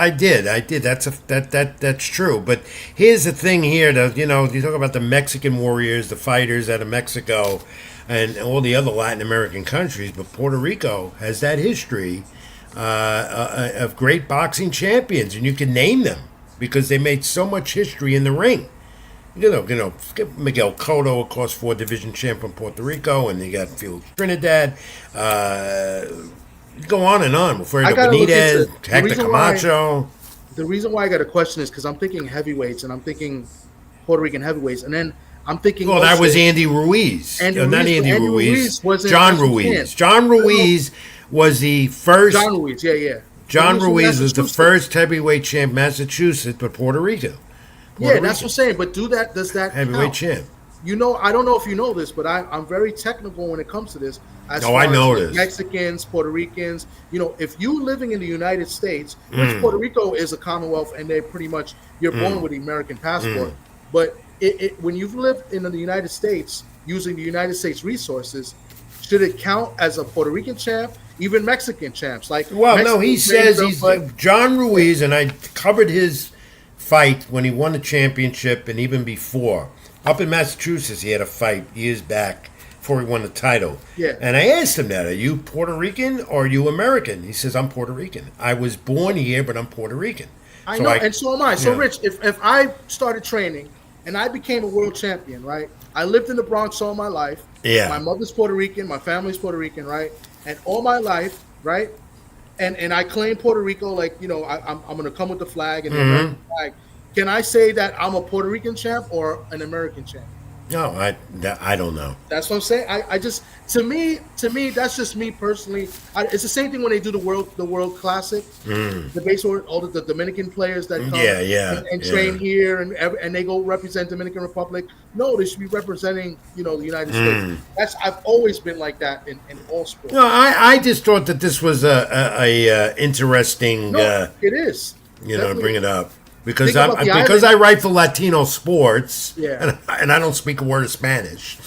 That's true. But here's the thing here. You talk about the Mexican warriors, the fighters out of Mexico, and all the other Latin American countries. But Puerto Rico has that history of great boxing champions, and you can name them because they made so much history in the ring. Miguel Cotto, of course, 4-division champ from Puerto Rico, and you got Felix Trinidad. Go on and on. Alfredo Benitez, Hector Camacho. The reason why I got a question is because I'm thinking heavyweights, and I'm thinking Puerto Rican heavyweights, and then I'm thinking. Well, that was Andy Ruiz. Not Andy Ruiz. John Ruiz. John Ruiz was the first. John Ruiz, yeah. John Ruiz was the first heavyweight champ, Massachusetts, but Puerto Rico. That's what I'm saying. But does that heavyweight count? champ? I don't know if you know this, but I'm very technical when it comes to this. I know this. Mexicans, Puerto Ricans. If you living in the United States, which Puerto Rico is a Commonwealth, and they're pretty much you're born with the American passport. But when you've lived in the United States using the United States resources, should it count as a Puerto Rican champ? Even Mexican champs, he says he's John Ruiz, and I covered his fight when he won the championship, and even before. Up in Massachusetts, he had a fight years back before he won the title. Yeah. And I asked him that, are you Puerto Rican or are you American? He says, I'm Puerto Rican. I was born here, but I'm Puerto Rican. I know, and so am I. So, Rich, if I started training and I became a world champion, right? I lived in the Bronx all my life. Yeah. My mother's Puerto Rican. My family's Puerto Rican, right? And all my life, right? And I claim Puerto Rico, I'm going to come with the flag and the American flag. Can I say that I'm a Puerto Rican champ or an American champ? No, I don't know. That's what I'm saying. I just to me, that's just me personally. It's the same thing when they do the World Classic, the baseball, all the Dominican players that come and train here and they go represent Dominican Republic. No, they should be representing the United States. I've always been like that in all sports. No, I just thought that this was a interesting. No, it is. To bring it up. Because I write for Latino sports, and I don't speak a word of Spanish.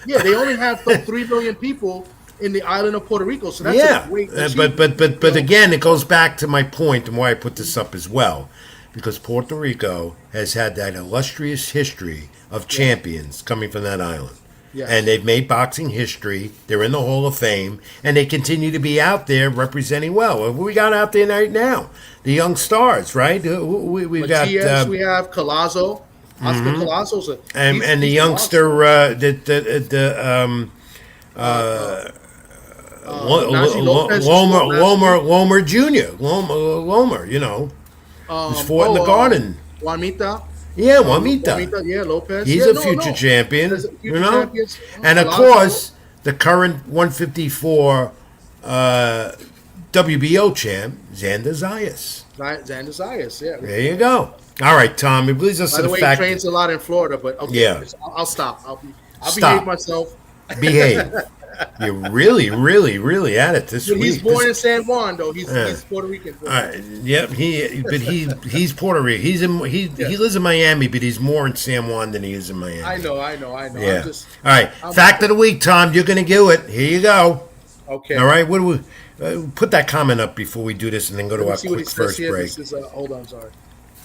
Yeah, they only have 3 million people in the island of Puerto Rico, so that's a great achievement. But again, it goes back to my point and why I put this up as well, because Puerto Rico has had that illustrious history of champions coming from that island. Yes. And they've made boxing history. They're in the Hall of Fame, and they continue to be out there representing well. We got out there right now, the young stars, right? We got we have Collazo, Oscar Collazo's and the youngster Lomer Jr. Lomer, who's fought in the Garden. Juanita. Yeah, Juanita. Lopez. He's a future champion, And of course, the current 154 WBO champ, Xander Zayas. Xander Zayas, yeah. There you go. All right, Tom. It leads us to the fact. He trains a lot in Florida, but okay, yeah. I'll stop. I'll behave myself. Behave. You're really, really, really at it this week. He's born in San Juan, though. He's Puerto Rican. Yep. He's Puerto Rican. He lives in Miami, but he's more in San Juan than he is in Miami. I know. Yeah. All right. Fact of the week, Tom. You're going to do it. Here you go. Okay. All right. What do we put that comment up before we do this, and then go to our quick first break. This is, hold on. Sorry.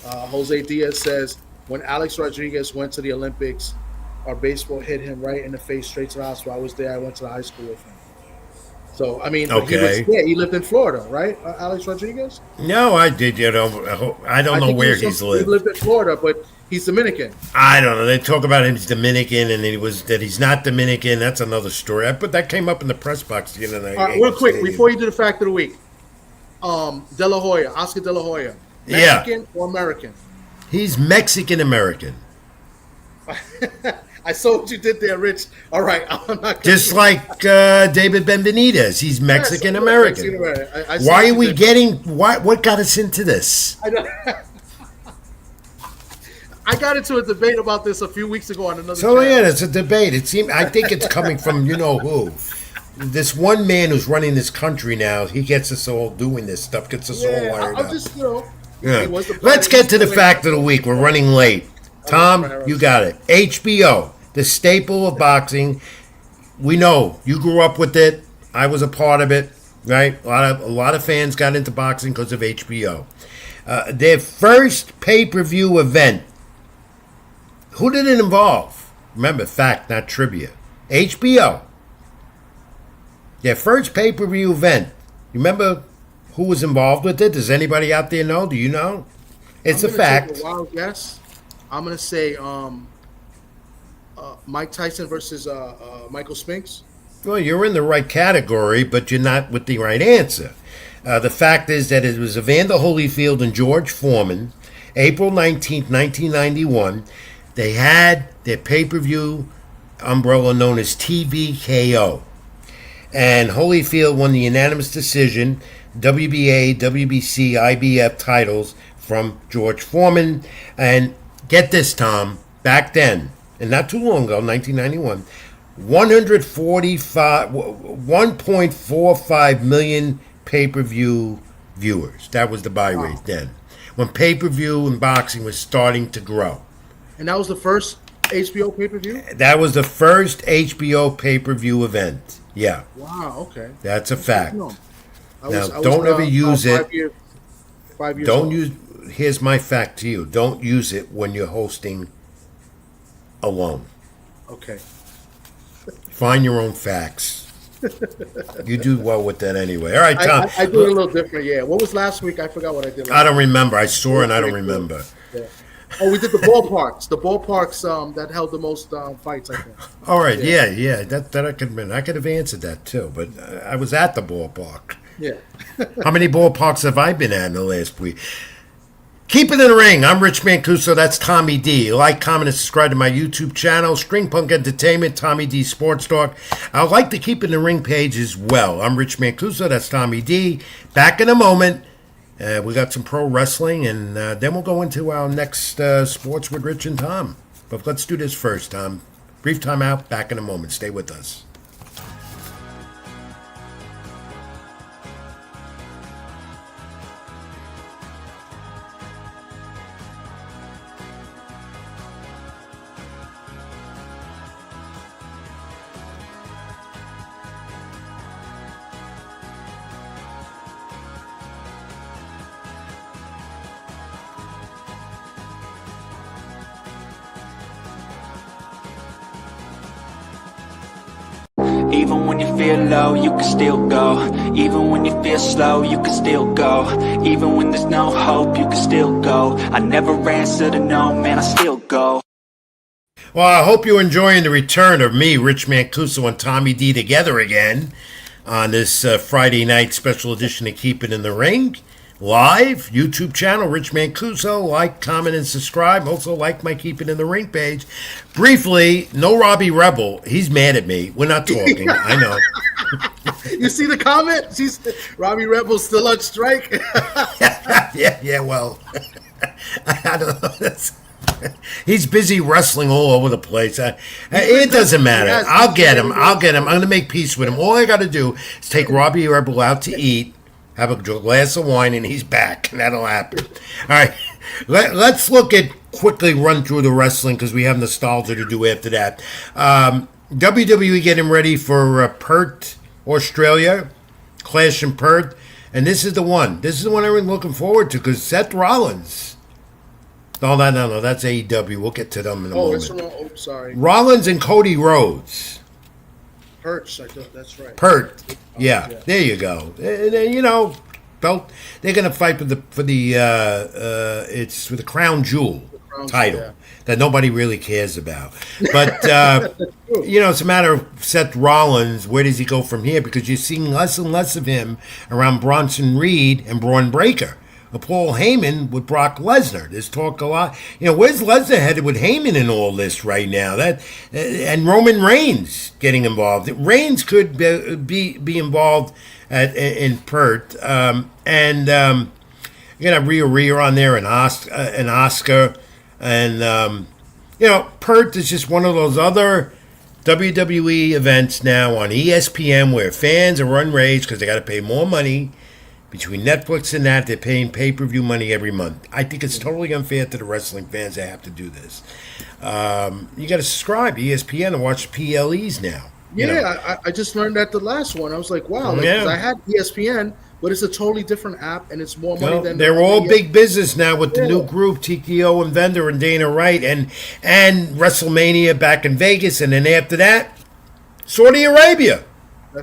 Jose Diaz says when Alex Rodriguez went to the Olympics, our baseball hit him right in the face, straight to the hospital. I was there. I went to the high school with him. So, I mean, he lived in Florida, right, Alex Rodriguez? No, I did. I don't know where he's lived. He lived in Florida, but he's Dominican. I don't know. They talk about him as Dominican, and that he's not Dominican. That's another story. But that came up in the press box the other night. Real quick, before you do the fact of the week, De La Hoya, Oscar De La Hoya, Mexican or American? He's Mexican-American. I saw what you did there, Rich. All right, I'm not gonna Just like David Benvenidez, he's Mexican American. Why are we getting? What got us into this? I got into a debate about this a few weeks ago on another. So channel. yeah, it's a debate. I think it's coming from you know who. This one man who's running this country now, he gets us all doing this stuff, gets us all wired up. Just, Yeah. Let's get to the fact of the week. We're running late. Tom, you got it. HBO, the staple of boxing. We know you grew up with it. I was a part of it, right? A lot of fans got into boxing because of HBO. Their first pay-per-view event. Who did it involve? Remember, fact, not trivia. HBO. Their first pay-per-view event. You remember who was involved with it? Does anybody out there know? Do you know? It's a fact. Take a wild guess. I'm gonna say Mike Tyson versus Michael Spinks. Well, you're in the right category, but you're not with the right answer. The fact is that it was Evander Holyfield and George Foreman, April 19th, 1991. They had their pay-per-view umbrella known as TVKO. And Holyfield won the unanimous decision, WBA, WBC, IBF titles from George Foreman. And get this, Tom, back then, and not too long ago, 1991, 1.45 million pay-per-view viewers. That was the buy rate then, when pay-per-view in boxing was starting to grow. And that was the first HBO pay-per-view? That was the first HBO pay-per-view event. Yeah. Wow, okay. That's a fact. No. Don't ever use it. 5 years Don't old. use. Here's my fact to you. Don't use it when you're hosting alone. Okay. Find your own facts. You do well with that anyway. All right, Tom. I do it a little different, yeah. What was last week? I forgot what I did last I don't remember. I saw and I don't remember. Yeah. Oh, we did the ballparks. The ballparks that held the most fights, I think. All right, yeah. That I could admit. I could have answered that too, but I was at the ballpark. Yeah. How many ballparks have I been at in the last week? Keep it in the ring. I'm Rich Mancuso. That's Tommy D. Like, comment, and subscribe to my YouTube channel, String Punk Entertainment, Tommy D Sports Talk. I'd like to keep it in the ring page as well. I'm Rich Mancuso. That's Tommy D. Back in a moment. We got some pro wrestling, and then we'll go into our next sports with Rich and Tom. But let's do this first, Tom. Brief time out. Back in a moment. Stay with us. Even when you feel low, you can still go. Even when you feel slow, you can still go. Even when there's no hope, you can still go. I never answer to no, man, I still go. Well, I hope you're enjoying the return of me, Rich Mancuso, and Tommy D together again on this Friday night special edition of Keep It in the Ring. Live, YouTube channel, Rich Mancuso. Like, comment, and subscribe. Also, like my Keep It in the Ring page. Briefly, no Robbie Rebel. He's mad at me. We're not talking. I know. You see the comment? Robbie Rebel's still on strike. yeah, well, I don't know. He's busy wrestling all over the place. It doesn't matter. I'll get him. I'm going to make peace with him. All I got to do is take Robbie Rebel out to eat, have a glass of wine, and he's back. That'll happen. All right. Let's quickly run through the wrestling because we have nostalgia to do after that. WWE getting ready for Perth, Australia. Clash in Perth. And this is the one. This is the one I'm looking forward to because Seth Rollins. No, that's AEW. We'll get to them in a moment. Sorry. Rollins and Cody Rhodes. Perch, I thought that's right. Perth. Yeah, there you go. And, belt. They're going to fight for the it's for the Crown Jewel title that nobody really cares about. But it's a matter of Seth Rollins. Where does he go from here? Because you're seeing less and less of him around Bronson Reed and Braun Breaker. of Paul Heyman with Brock Lesnar. There's talk a lot. Where's Lesnar headed with Heyman in all this right now? And Roman Reigns getting involved. Reigns could be involved in Pert. And you got Rhea on there and Oscar. And, Pert is just one of those other WWE events now on ESPN where fans are enraged because they got to pay more money. Between Netflix and that, they're paying pay-per-view money every month. I think it's totally unfair to the wrestling fans that have to do this. You got to subscribe to ESPN and watch PLEs now. Yeah, I just learned that the last one. I was like, wow. 'Cause I had ESPN, but it's a totally different app, and it's more money than... They're all big business now with the new group, TKO and Vendor and Dana Wright, and WrestleMania back in Vegas, and then after that, Saudi Arabia.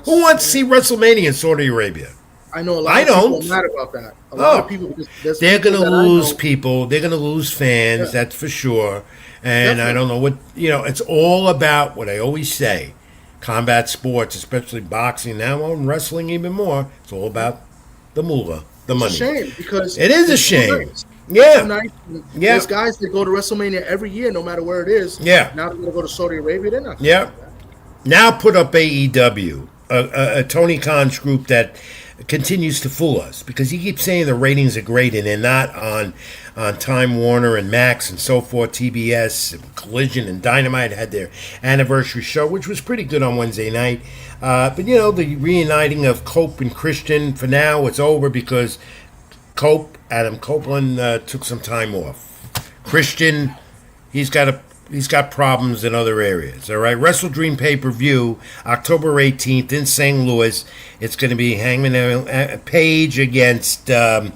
Who wants to see WrestleMania in Saudi Arabia? I know a lot of people are mad about that. A lot of people... They're going to lose people. They're going to lose fans, that's for sure. And definitely. I don't know what... it's all about what I always say. Combat sports, especially boxing now, and wrestling even more. It's all about the moolah, the money. It's a shame because it is a shame. Yeah. There's guys that go to WrestleMania every year, no matter where it is. Yeah. Now they're going to go to Saudi Arabia. They're not. Yeah. Now put up AEW, a Tony Khan's group that continues to fool us because he keeps saying the ratings are great and they're not on Time Warner and Max and so forth. TBS, Collision, and Dynamite had their anniversary show, which was pretty good on Wednesday night. But the reuniting of Cope and Christian, for now it's over because Adam Copeland, took some time off. Christian, he's got problems in other areas. All right, Wrestle Dream pay-per-view, October 18th in St. Louis. It's going to be Hangman Page against and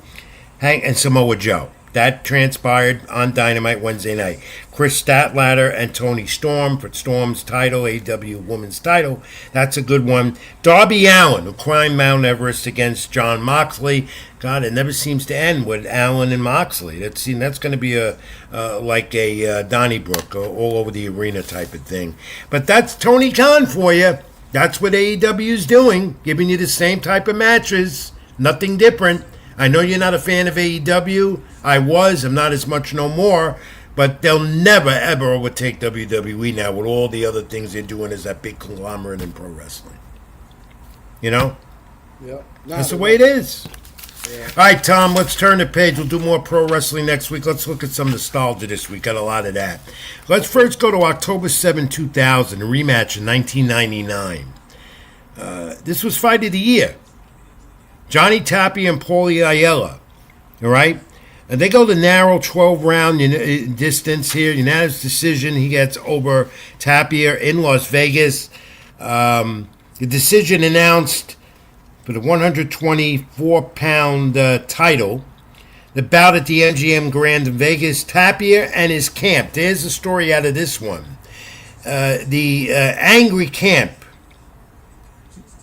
Samoa Joe. That transpired on Dynamite Wednesday night. Chris Statlander and Tony Storm for Storm's title, AEW Women's title. That's a good one. Darby Allin, who climbed Mount Everest against Jon Moxley. God, it never seems to end with Allin and Moxley. That's going to be like a Donnybrook all over the arena type of thing. But that's Tony Khan for you. That's what AEW is doing, giving you the same type of matches. Nothing different. I know you're not a fan of AEW. I was. I'm not as much no more. But they'll never, ever overtake WWE now with all the other things they're doing as that big conglomerate in pro wrestling. Yeah. That's the way it is. Yeah. All right, Tom, let's turn the page. We'll do more pro wrestling next week. Let's look at some nostalgia this week. Got a lot of that. Let's first go to October 7, 2000, a rematch in 1999. This was Fight of the Year. Johnny Tapia and Paulie Ayala. All right? And they go the narrow 12-round distance here. Unanimous decision. He gets over Tapia in Las Vegas. The decision announced for the 124-pound title. The bout at the MGM Grand in Vegas. Tapia and his camp. There's a story out of this one. The angry camp,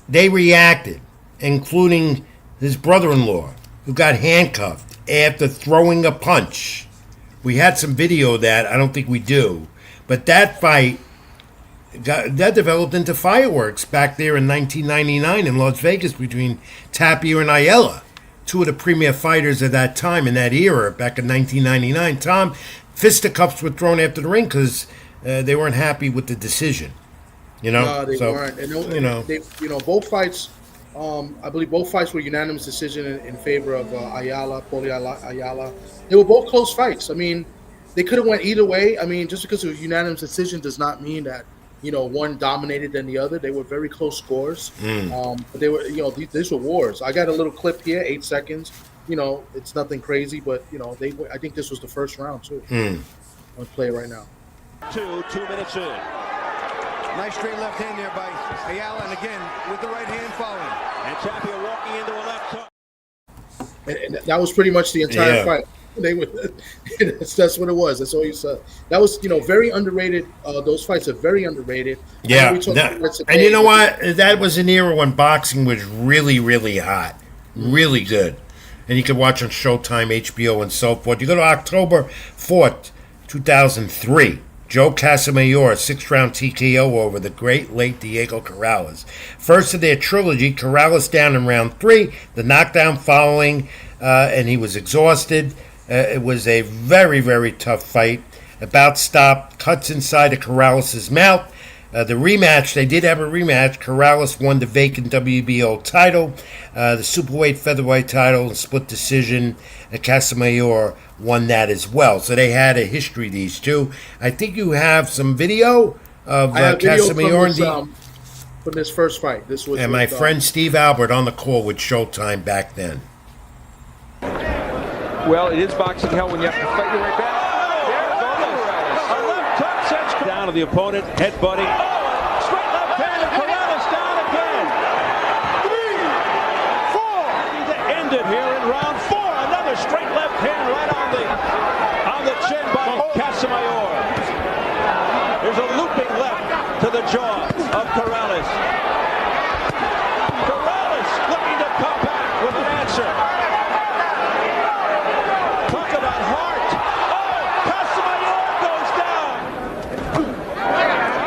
they reacted, including his brother-in-law, who got handcuffed after throwing a punch. We had some video of that. I don't think we do. But that fight, that developed into fireworks back there in 1999 in Las Vegas between Tapia and Ayala, two of the premier fighters of that time in that era back in 1999. Tom, fisticuffs were thrown after the ring because they weren't happy with the decision. No, they weren't. And both fights... I believe both fights were unanimous decision in favor of Paulie Ayala. They were both close fights. I mean, they could have went either way. I mean, just because it was unanimous decision does not mean that one dominated than the other. They were very close scores. But they were these were wars. I got a little clip here, 8 seconds. It's nothing crazy, but I think this was the first round too. I'll play it right now. 2 minutes in. Nice straight left hand there by Ayala, and again with the right hand following. And Tapia walking into a left hook. And that was pretty much the entire fight. That's what it was. That's all you said. That was very underrated. Those fights are very underrated. Yeah, and you know what? That was an era when boxing was really, really hot, really good, and you could watch on Showtime, HBO, and so forth. You go to October 4th, 2003. Joe Casamayor, 6th-round TKO over the great late Diego Corrales. First of their trilogy, Corrales down in round 3, the knockdown following, and he was exhausted. It was a very, very tough fight. About stopped, cuts inside of Corrales' mouth. The rematch, they did have a rematch. Corrales won the vacant WBO title, the superweight featherweight title, and split decision. Casamayor won that as well. So they had a history, these two. I think you have some video of Casamayor from this first fight. This was and my friend Steve Albert on the call with Showtime back then. Well, it is boxing hell when you have to fight your way back. A left hook sends down to the opponent, headbutting. Straight left hand, and Corrales down again. 3, 4. To end it here in round 4. Another straight left hand right on the chin by Casamayor. There's a looping left to the jaw of Corrales. Corrales looking to come back with an answer. Talk about heart. Oh, Casamayor goes down.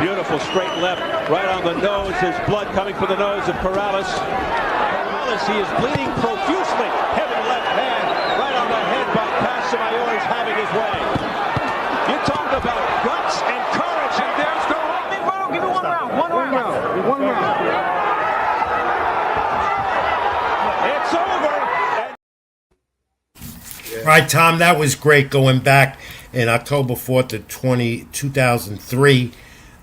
Beautiful straight left, right on the nose. There's blood coming from the nose of Corrales. Corrales, he is bleeding profusely. Heavy left hand, right on the head by Casamayor. He's having his way. You talk about guts and courage, and there's the give me 1 round. 1 round. 1 round. It's over. Right, Tom, that was great going back in October 4th of 2003.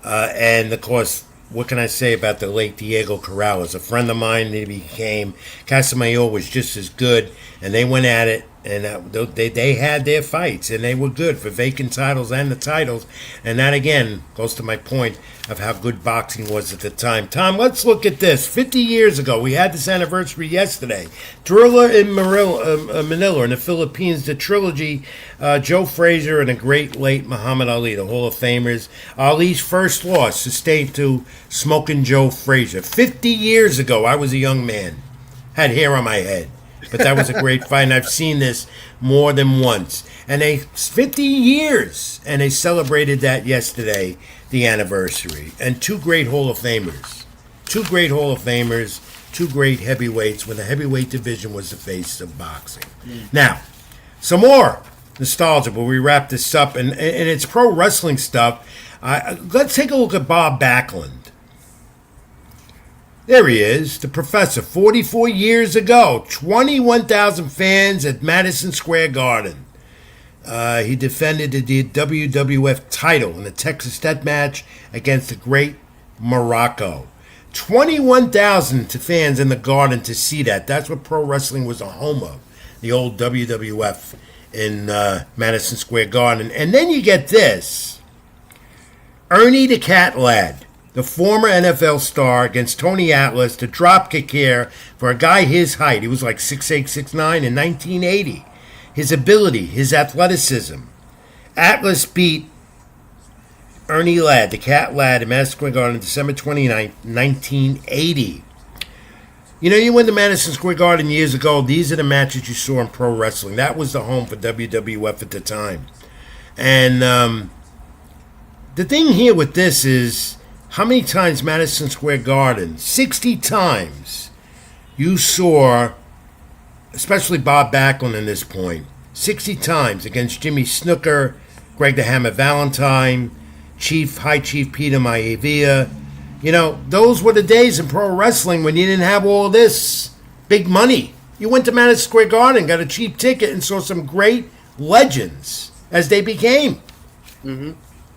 And, of course, what can I say about the late Diego Corrales? A friend of mine, he became. Casamayor was just as good, and they went at it. And they had their fights, and they were good for vacant titles and the titles. And that, again, goes to my point of how good boxing was at the time. Tom, let's look at this. 50 years ago, we had this anniversary yesterday. Thriller in Manila in the Philippines, the trilogy, Joe Frazier and the great late Muhammad Ali, the Hall of Famers. Ali's first loss sustained to Smoking Joe Frazier. 50 years ago, I was a young man. Had hair on my head. But that was a great fight, and I've seen this more than once. And 50 years, and they celebrated that yesterday, the anniversary. And 2 great Hall of Famers. 2 great Hall of Famers, 2 great heavyweights, when the heavyweight division was the face of boxing. Now, some more nostalgia, but we wrap this up, and it's pro wrestling stuff. Let's take a look at Bob Backlund. There he is, the professor, 44 years ago, 21,000 fans at Madison Square Garden. He defended the WWF title in the Texas Death Match against the Great Morocco. 21,000 fans in the Garden to see that. That's what pro wrestling was a home of, the old WWF in Madison Square Garden. And then you get this, Ernie the Cat Lad, the former NFL star, against Tony Atlas, the dropkick here for a guy his height. He was like 6'8", 6'9", in 1980. His ability, his athleticism. Atlas beat Ernie Ladd, the Cat Lad, in Madison Square Garden on December 29, 1980. You know, you went to Madison Square Garden years ago. These are the matches you saw in pro wrestling. That was the home for WWF at the time. And the thing here with this is, how many times Madison Square Garden? 60 times you saw, especially Bob Backlund in this point, 60 times against Jimmy Snooker, Greg the Hammer Valentine, High Chief Peter Maivia. You know, those were the days in pro wrestling when you didn't have all this big money. You went to Madison Square Garden, got a cheap ticket, and saw some great legends as they became. Mm-hmm.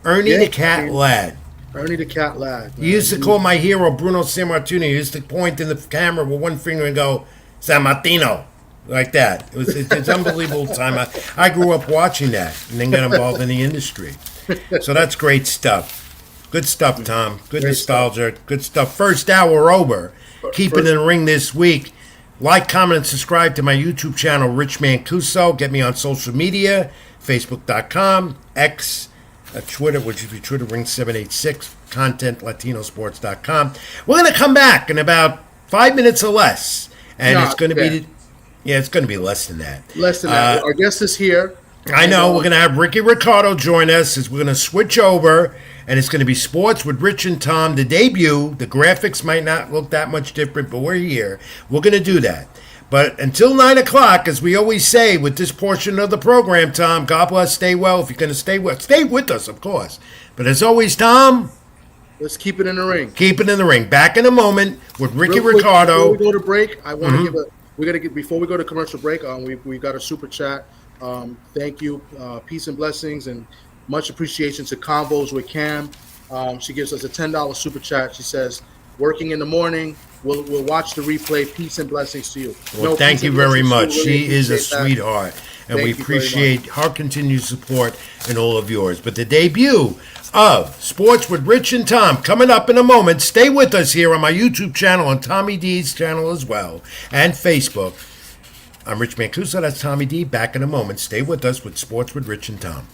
Ernie the Cat Lad. Ernie the Cat Lad. You used to call my hero Bruno Sammartino. He used to point in the camera with one finger and go, Sammartino, like that. It's unbelievable time. I grew up watching that and then got involved in the industry. So that's great stuff. Good stuff, Tom. Good nostalgia. Good stuff. First hour over. Keep it in the ring this week. Like, comment, and subscribe to my YouTube channel, Rich Mancuso. Get me on social media, Facebook.com, X, Twitter, which is Twitter Ring 786, content latinosports.com. We're going to come back in about 5 minutes or less, and it's going to be, it's going to be less than that. Less than that. Our guest is here. I know. We're going to have Rickie Ricardo join us as we're going to switch over, and it's going to be Sports with Rich and Tom, the debut. The graphics might not look that much different, but we're here. We're going to do that. But until 9 o'clock, as we always say with this portion of the program, Tom, God bless, stay well. If you're going to stay with us, of course. But as always, Tom, let's keep it in the ring. Keep it in the ring. Back in a moment with Rickie Real quick, Ricardo. Before we go to break, I want to before we go to commercial break, we got a super chat. Thank you, peace and blessings, and much appreciation to Convos with Cam. She gives us a $10 super chat. She says, "Working in the morning, we'll watch the replay. Peace and blessings to you." Well, thank you very much. She is a sweetheart, and we appreciate her continued support and all of yours. But the debut of Sports with Rich and Tom coming up in a moment. Stay with us here on my YouTube channel, on Tommy D's channel as well, and Facebook. I'm Rich Mancuso. That's Tommy D. Back in a moment. Stay with us with Sports with Rich and Tom.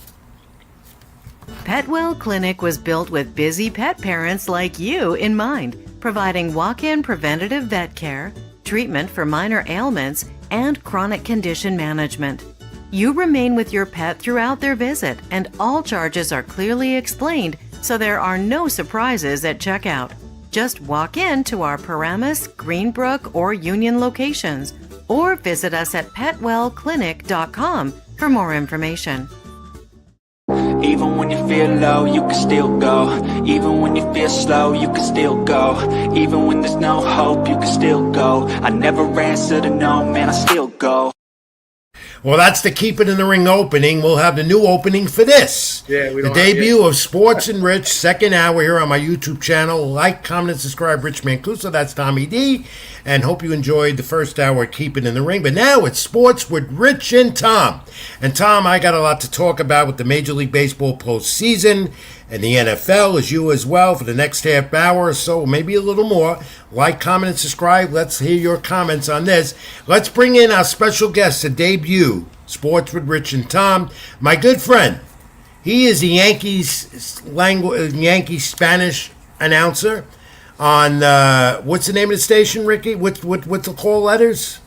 Petwell Clinic was built with busy pet parents like you in mind, providing walk-in preventative vet care, treatment for minor ailments, and chronic condition management. You remain with your pet throughout their visit, and all charges are clearly explained, so there are no surprises at checkout. Just walk in to our Paramus, Greenbrook, or Union locations, or visit us at petwellclinic.com for more information. Even when you feel low, you can still go. Even when you feel slow, you can still go. Even when there's no hope, you can still go. I never answer to no, man, I still go. Well, that's the Keep It in the Ring opening. We'll have the new opening for this. Yeah, the debut of Sports and Rich, second hour here on my YouTube channel. Like, comment, and subscribe, Rich Mancuso. That's Tommy D. And hope you enjoyed the first hour of Keep It in the Ring. But now it's Sports with Rich and Tom. And Tom, I got a lot to talk about with the Major League Baseball postseason and the NFL, as you as well, for the next half hour or so, maybe a little more. Like, comment, and subscribe. Let's hear your comments on this. Let's bring in our special guest to debut Sports with Rich and Tom. My good friend, he is the Yankees Spanish announcer on, what's the name of the station, Ricky? What's the call letters?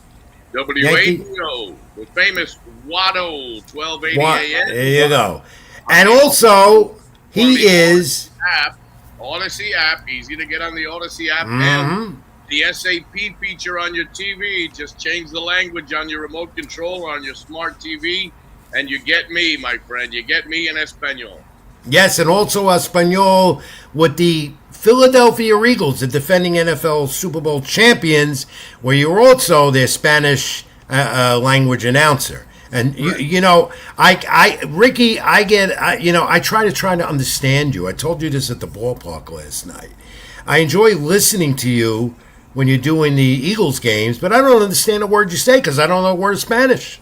WATO, the famous Watto, 1280 AM. There you go. And also, he is Odyssey app, easy to get on the Odyssey app, and the SAP feature on your TV. Just change the language on your remote control on your smart TV, and you get me, my friend. You get me in Espanol. Yes, and also Espanol with the Philadelphia Eagles, the defending NFL Super Bowl champions, where you're also their Spanish language announcer. And you know, Ricky, I try to understand you. I told you this at the ballpark last night. I enjoy listening to you when you're doing the Eagles games, but I don't understand a word you say because I don't know a word of Spanish.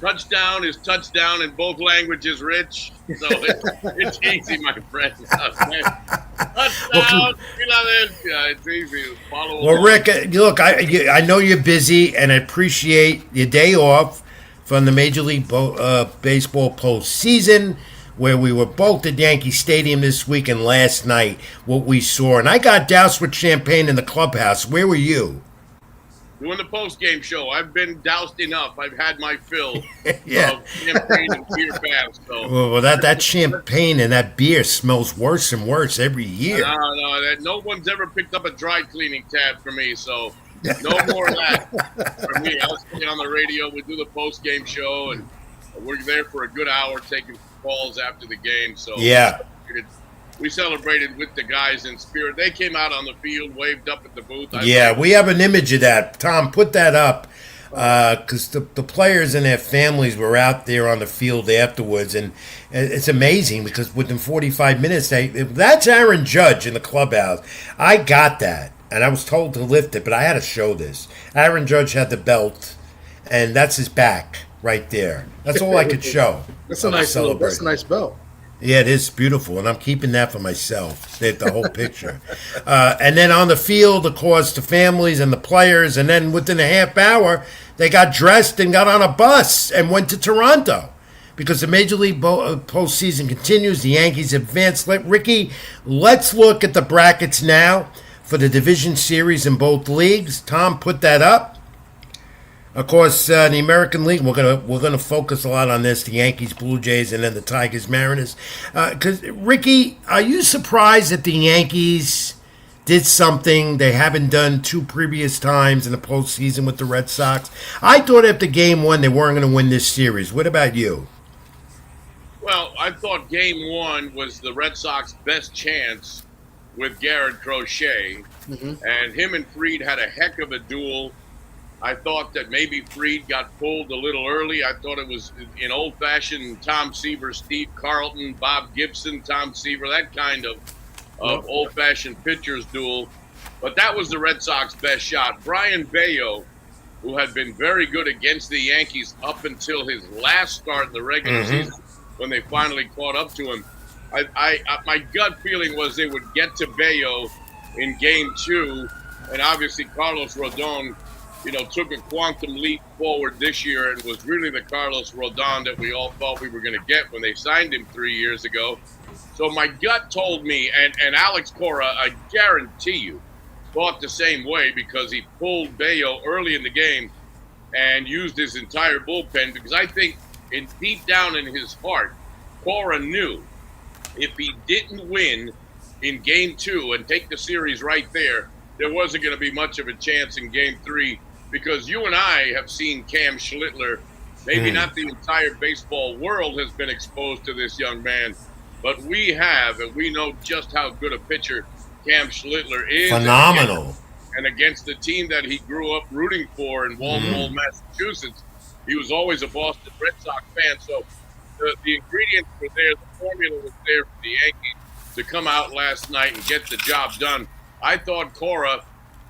Touchdown is touchdown in both languages, Rich. So it's easy, my friend. Touchdown, Philadelphia. It's easy. Follow along. Well, Rick, look, I know you're busy, and I appreciate your day off from the Major League Baseball postseason, where we were both at Yankee Stadium this week and last night, what we saw. And I got doused with champagne in the clubhouse. Where were you? Doing the post-game show. I've been doused enough. I've had my fill Yeah. of champagne and beer baths. So. Well, that champagne and that beer smells worse and worse every year. No one's ever picked up a dry cleaning tab for me, so no more of that for me. I'll stay on the radio. We do the post-game show, and we're there for a good hour taking calls after the game. So yeah. We celebrated with the guys in spirit. They came out on the field, waved up at the booth. We have an image of that. Tom, put that up because the players and their families were out there on the field afterwards. And it's amazing because within 45 minutes, that's Aaron Judge in the clubhouse. I got that, and I was told to lift it, but I had to show this. Aaron Judge had the belt, and that's his back right there. That's all I could show. That's a nice belt. Yeah, it is beautiful, and I'm keeping that for myself, the whole picture. And then on the field, of course, the families and the players, and then within a half hour, they got dressed and got on a bus and went to Toronto because the Major League postseason continues. The Yankees advance. Ricky, let's look at the brackets now for the division series in both leagues. Tom, put that up. Of course, the American League. We're gonna focus a lot on this: the Yankees, Blue Jays, and then the Tigers, Mariners. Because Ricky, are you surprised that the Yankees did something they haven't done 2 previous times in the postseason with the Red Sox? I thought after Game 1 they weren't going to win this series. What about you? Well, I thought Game 1 was the Red Sox best chance with Garrett Crochet, and him and Fried had a heck of a duel. I thought that maybe Fried got pulled a little early. I thought it was in old-fashioned Tom Seaver, Steve Carlton, Bob Gibson, Tom Seaver, that kind of old-fashioned pitcher's duel. But that was the Red Sox best shot. Brian Bayo, who had been very good against the Yankees up until his last start in the regular season, when they finally caught up to him, my gut feeling was they would get to Bayo in Game 2, and obviously Carlos Rodon, took a quantum leap forward this year and was really the Carlos Rodon that we all thought we were going to get when they signed him 3 years ago. So my gut told me, and Alex Cora, I guarantee you, thought the same way, because he pulled Bayo early in the game and used his entire bullpen, because I think deep down in his heart, Cora knew if he didn't win in Game 2 and take the series right there wasn't going to be much of a chance in Game 3, because you and I have seen Cam Schlittler. Maybe not the entire baseball world has been exposed to this young man, but we have, and we know just how good a pitcher Cam Schlittler is. Phenomenal. And against the team that he grew up rooting for in Walpole, Massachusetts, he was always a Boston Red Sox fan. So the ingredients were there, the formula was there for the Yankees to come out last night and get the job done. I thought Cora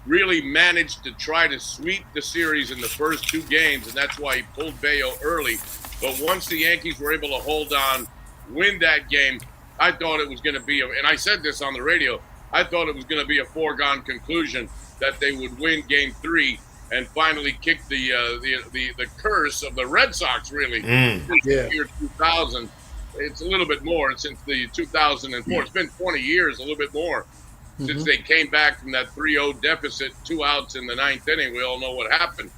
really managed to try to sweep the series in the first 2 games, and that's why he pulled Bayo early. But once the Yankees were able to hold on, win that game, I thought it was going to be, and I said this on the radio, I thought it was going to be a foregone conclusion that they would win Game 3 and finally kick the curse of the Red Sox, really, since the year 2000. It's a little bit more since the 2004. It's been 20 years, a little bit more, since they came back from that 3-0 deficit, 2 outs in the 9th inning. We all know what happened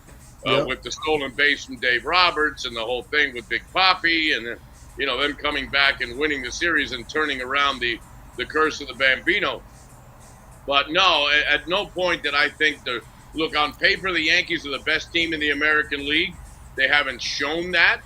with the stolen base from Dave Roberts and the whole thing with Big Papi, and them coming back and winning the series and turning around the curse of the Bambino. But no, at no point did I think look, on paper, the Yankees are the best team in the American League. They haven't shown that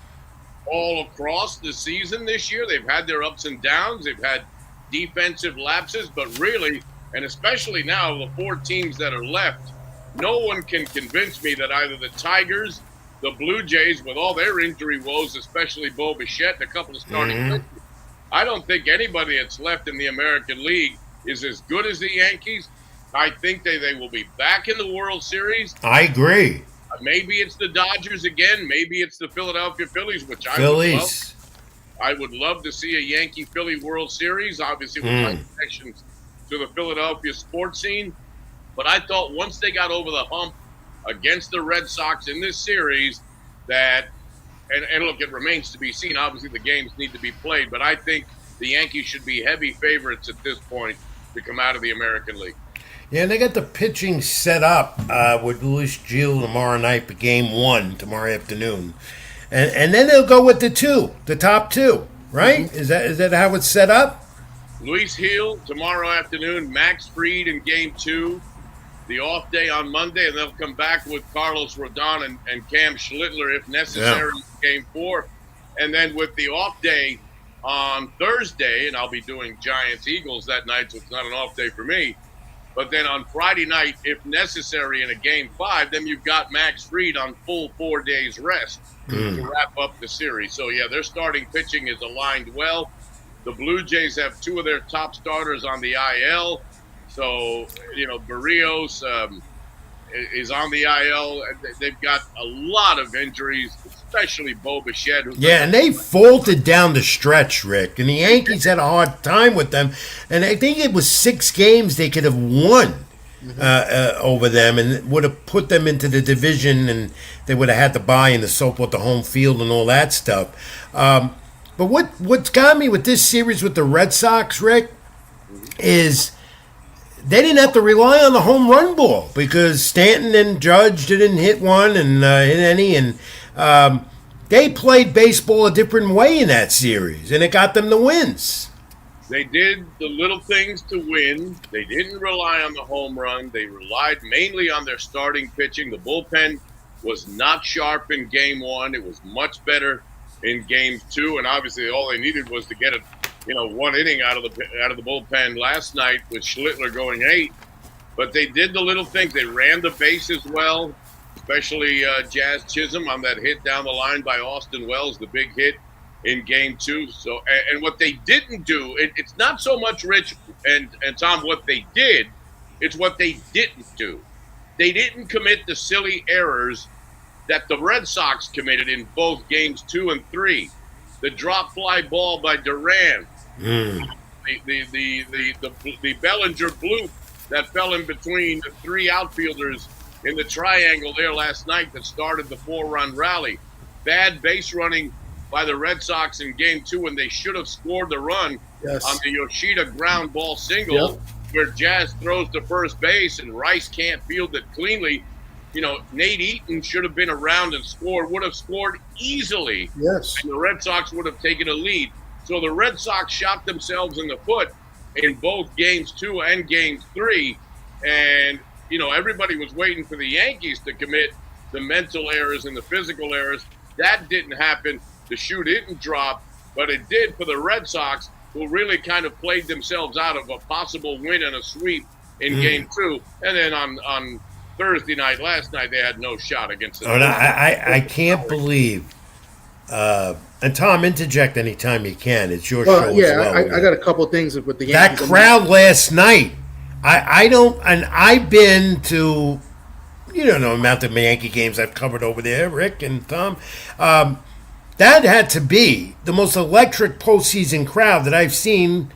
all across the season this year. They've had their ups and downs. They've had defensive lapses, but really, and especially now, the 4 teams that are left, no one can convince me that either the Tigers, the Blue Jays, with all their injury woes, especially Bo Bichette and a couple of starting pitchers, I don't think anybody that's left in the American League is as good as the Yankees. I think they will be back in the World Series. I agree. Maybe it's the Dodgers again. Maybe it's the Philadelphia Phillies, which I would love to see a Yankee-Philly World Series, obviously with my connections to the Philadelphia sports scene. But I thought once they got over the hump against the Red Sox in this series that, and look, it remains to be seen. Obviously, the games need to be played, but I think the Yankees should be heavy favorites at this point to come out of the American League. Yeah, and they got the pitching set up with Luis Gil tomorrow night for Game 1 tomorrow afternoon. And then they'll go with the top 2, right? Is that how it's set up? Luis Gil tomorrow afternoon, Max Fried in Game 2, the off day on Monday, and they'll come back with Carlos Rodon and Cam Schlittler if necessary in Game 4. And then with the off day on Thursday, and I'll be doing Giants-Eagles that night, so it's not an off day for me. But then on Friday night, if necessary in a Game 5, then you've got Max Fried on full 4 days rest to wrap up the series. So, yeah, their starting pitching is aligned well. The Blue Jays have 2 of their top starters on the IL. So, Barrios is on the IL. They've got a lot of injuries, especially Bo Bichette. And they faltered down the stretch, Rick. And the Yankees had a hard time with them. And I think it was 6 games they could have won over them and would have put them into the division, and they would have had to buy in the so-forth, the home field and all that stuff. But what's got me with this series with the Red Sox, Rick, is they didn't have to rely on the home run ball because Stanton and Judge didn't hit one and hit any, and they played baseball a different way in that series, and it got them the wins. They did the little things to win. They didn't rely on the home run. They relied mainly on their starting pitching. The bullpen was not sharp in game one. It was much better in game two, and obviously all they needed was to get one inning out of the bullpen last night with Schlittler going 8. But they did the little things. They ran the bases well, especially Jazz Chisholm on that hit down the line by Austin Wells, the big hit in game two. So, and what they didn't do, it's not so much Rich and Tom what they did, it's what they didn't do. They didn't commit the silly errors that the Red Sox committed in both games 2 and 3. The drop fly ball by Duran, the Bellinger bloop that fell in between the 3 outfielders in the triangle there last night that started the 4-run rally. Bad base running by the Red Sox in game 2 when they should have scored the run on the Yoshida ground ball single, where Jazz throws to first base and Rice can't field it cleanly. Nate Eaton should have been around and would have scored easily. Yes. And the Red Sox would have taken a lead. So the Red Sox shot themselves in the foot in both games 2 and game 3. And, everybody was waiting for the Yankees to commit the mental errors and the physical errors. That didn't happen. The shoe didn't drop, but it did for the Red Sox, who really kind of played themselves out of a possible win and a sweep in game 2. And then on Thursday night, last night, they had no shot against the I can't believe. And Tom, interject anytime you can. It's your show as well. I got a couple things with the Yankees. That crowd last night. I've been to, no amount of Yankee games I've covered over there, Rick and Tom. That had to be the most electric postseason crowd that I've seen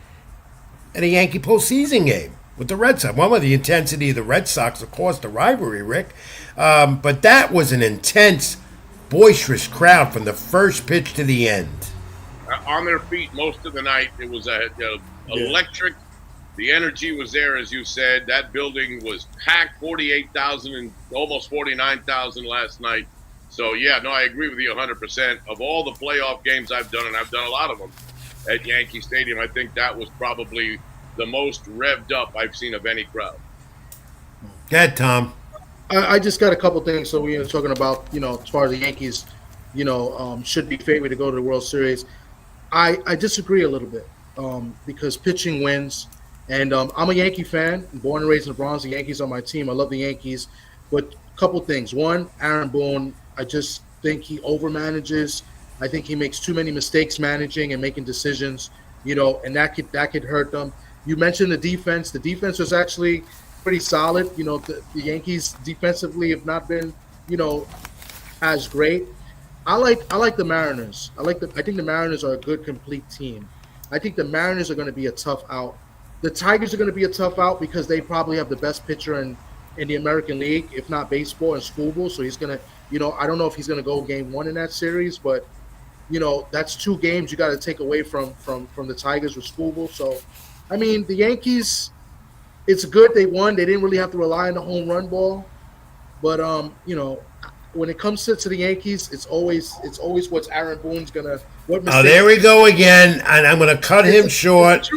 at a Yankee postseason game with the Red Sox. One with the intensity of the Red Sox, of course, the rivalry, Rick. But that was an intense, boisterous crowd from the first pitch to the end. On their feet most of the night. It was electric. The energy was there, as you said. That building was packed, 48,000 and almost 49,000 last night. So, I agree with you 100%. Of all the playoff games I've done, and I've done a lot of them at Yankee Stadium, I think that was probably the most revved up I've seen of any crowd. Go ahead, Tom. I just got a couple things. So we were talking about, as far as the Yankees, should be favored to go to the World Series. I disagree a little bit because pitching wins. And I'm a Yankee fan, born and raised in the Bronx. The Yankees are my team. I love the Yankees. But a couple things. One, Aaron Boone, I just think he overmanages. I think he makes too many mistakes managing and making decisions, and that could hurt them. You mentioned the defense. The defense was actually pretty solid. The Yankees defensively have not been, as great. I like the Mariners. I think the Mariners are a good, complete team. I think the Mariners are going to be a tough out. The Tigers are going to be a tough out because they probably have the best pitcher in the American League, if not baseball, and Skubal. So he's going to, I don't know if he's going to go game 1 in that series, but, that's 2 games you got to take away from the Tigers with Skubal. So, the Yankees, it's good they won. They didn't really have to rely on the home run ball. But, when it comes to the Yankees, it's always what's Aaron Boone's going to – there we go again, and I'm going to cut him short.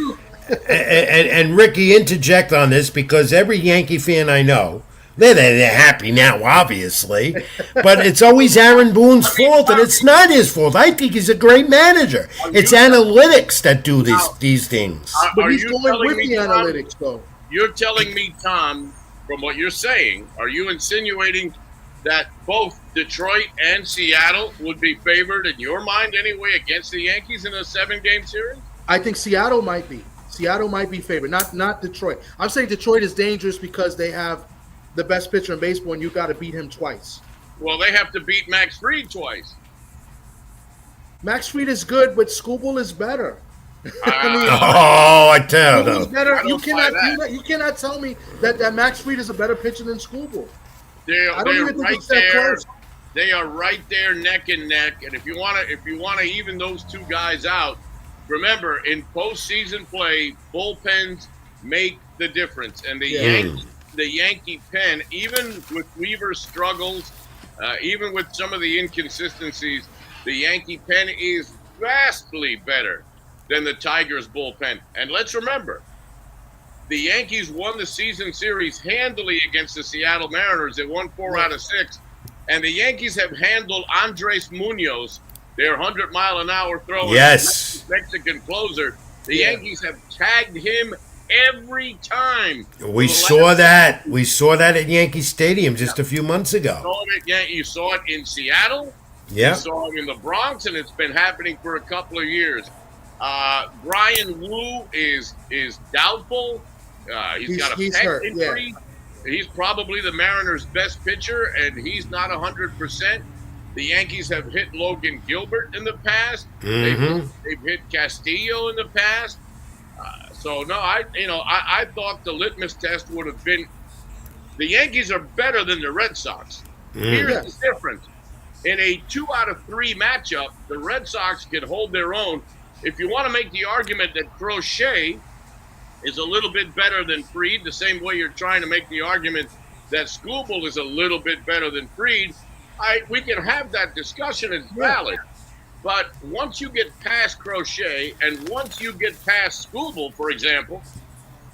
And Ricky, interject on this because every Yankee fan I know, they're happy now, obviously, but it's always Aaron Boone's fault, and it's not his fault. I think he's a great manager. It's analytics that do these things. But he's going with the analytics, though. You're telling me, Tom, from what you're saying, are you insinuating that both Detroit and Seattle would be favored in your mind anyway against the Yankees in a 7-game series? I think Seattle might be. Seattle might be favored, not Detroit. I'm saying Detroit is dangerous because they have the best pitcher in baseball, and you got to beat him twice. Well, they have to beat Max Fried twice. Max Fried is good, but Skubal is better. I tell you, better. You cannot tell me that Max Fried is a better pitcher than Skubal. They're right there. They are right there, neck and neck. And if you want to even those 2 guys out. Remember, in postseason play, bullpens make the difference. And the Yankee pen, even with Weaver's struggles, even with some of the inconsistencies, the Yankee pen is vastly better than the Tigers bullpen. And let's remember, the Yankees won the season series handily against the Seattle Mariners. They won 4 out of 6. And the Yankees have handled Andres Munoz, their 100-mile-an-hour thrower, Mexican closer. The Yankees have tagged him every time. We saw that. We saw that at Yankee Stadium just a few months ago. You saw it in Seattle. Yeah. You saw it in the Bronx, and it's been happening for a couple of years. Brian Wu is doubtful. He's got a pec injury. Yeah. He's probably the Mariners' best pitcher, and he's not 100%. The Yankees have hit Logan Gilbert in the past. They've hit Castillo in the past. I thought the litmus test would have been the Yankees are better than the Red Sox. Here's the difference. In a 2 out of 3 matchup, the Red Sox can hold their own. If you want to make the argument that Crochet is a little bit better than Fried, the same way you're trying to make the argument that Skubal is a little bit better than Fried, we can have that discussion. It's valid. But once you get past Crochet and once you get past Skubal, for example,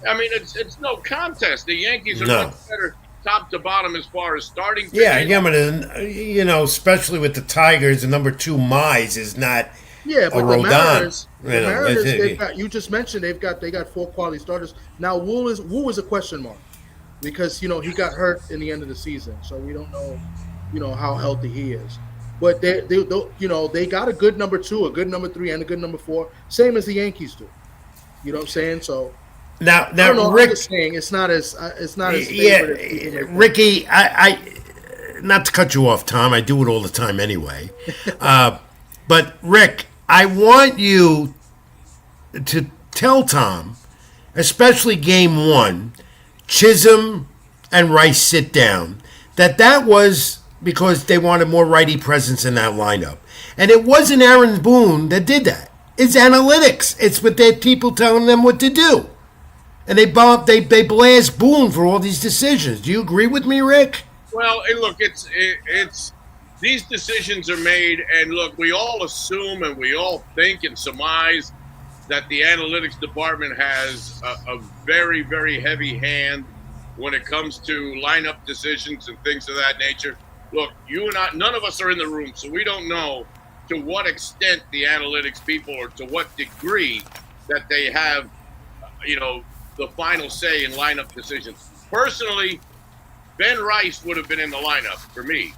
I mean, it's no contest. The Yankees are much better top to bottom as far as starting. Especially with the Tigers, the number 2 Mize is not but a Rodon. The Mariners, you just mentioned they got 4 quality starters. Now Wu is a question mark because he got hurt in the end of the season, so we don't know how healthy he is. But they got a good number 2, a good number 3, and a good number 4, same as the Yankees do. You know what I'm saying? So now, Rick, I'm just saying it's not as Ricky. I not to cut you off, Tom. I do it all the time anyway. But Rick, I want you to tell Tom, especially Game 1, Chisholm and Rice sit down. That was because they wanted more righty presence in that lineup. And it wasn't Aaron Boone that did that. It's analytics. It's what their people telling them what to do. And they blast Boone for all these decisions. Do you agree with me, Rick? Well, look, it's these decisions are made, and look, we all assume and we all think and surmise that the analytics department has a very, very heavy hand when it comes to lineup decisions and things of that nature. Look, you and I, none of us are in the room, so we don't know to what extent the analytics people or to what degree that they have, the final say in lineup decisions. Personally, Ben Rice would have been in the lineup for me.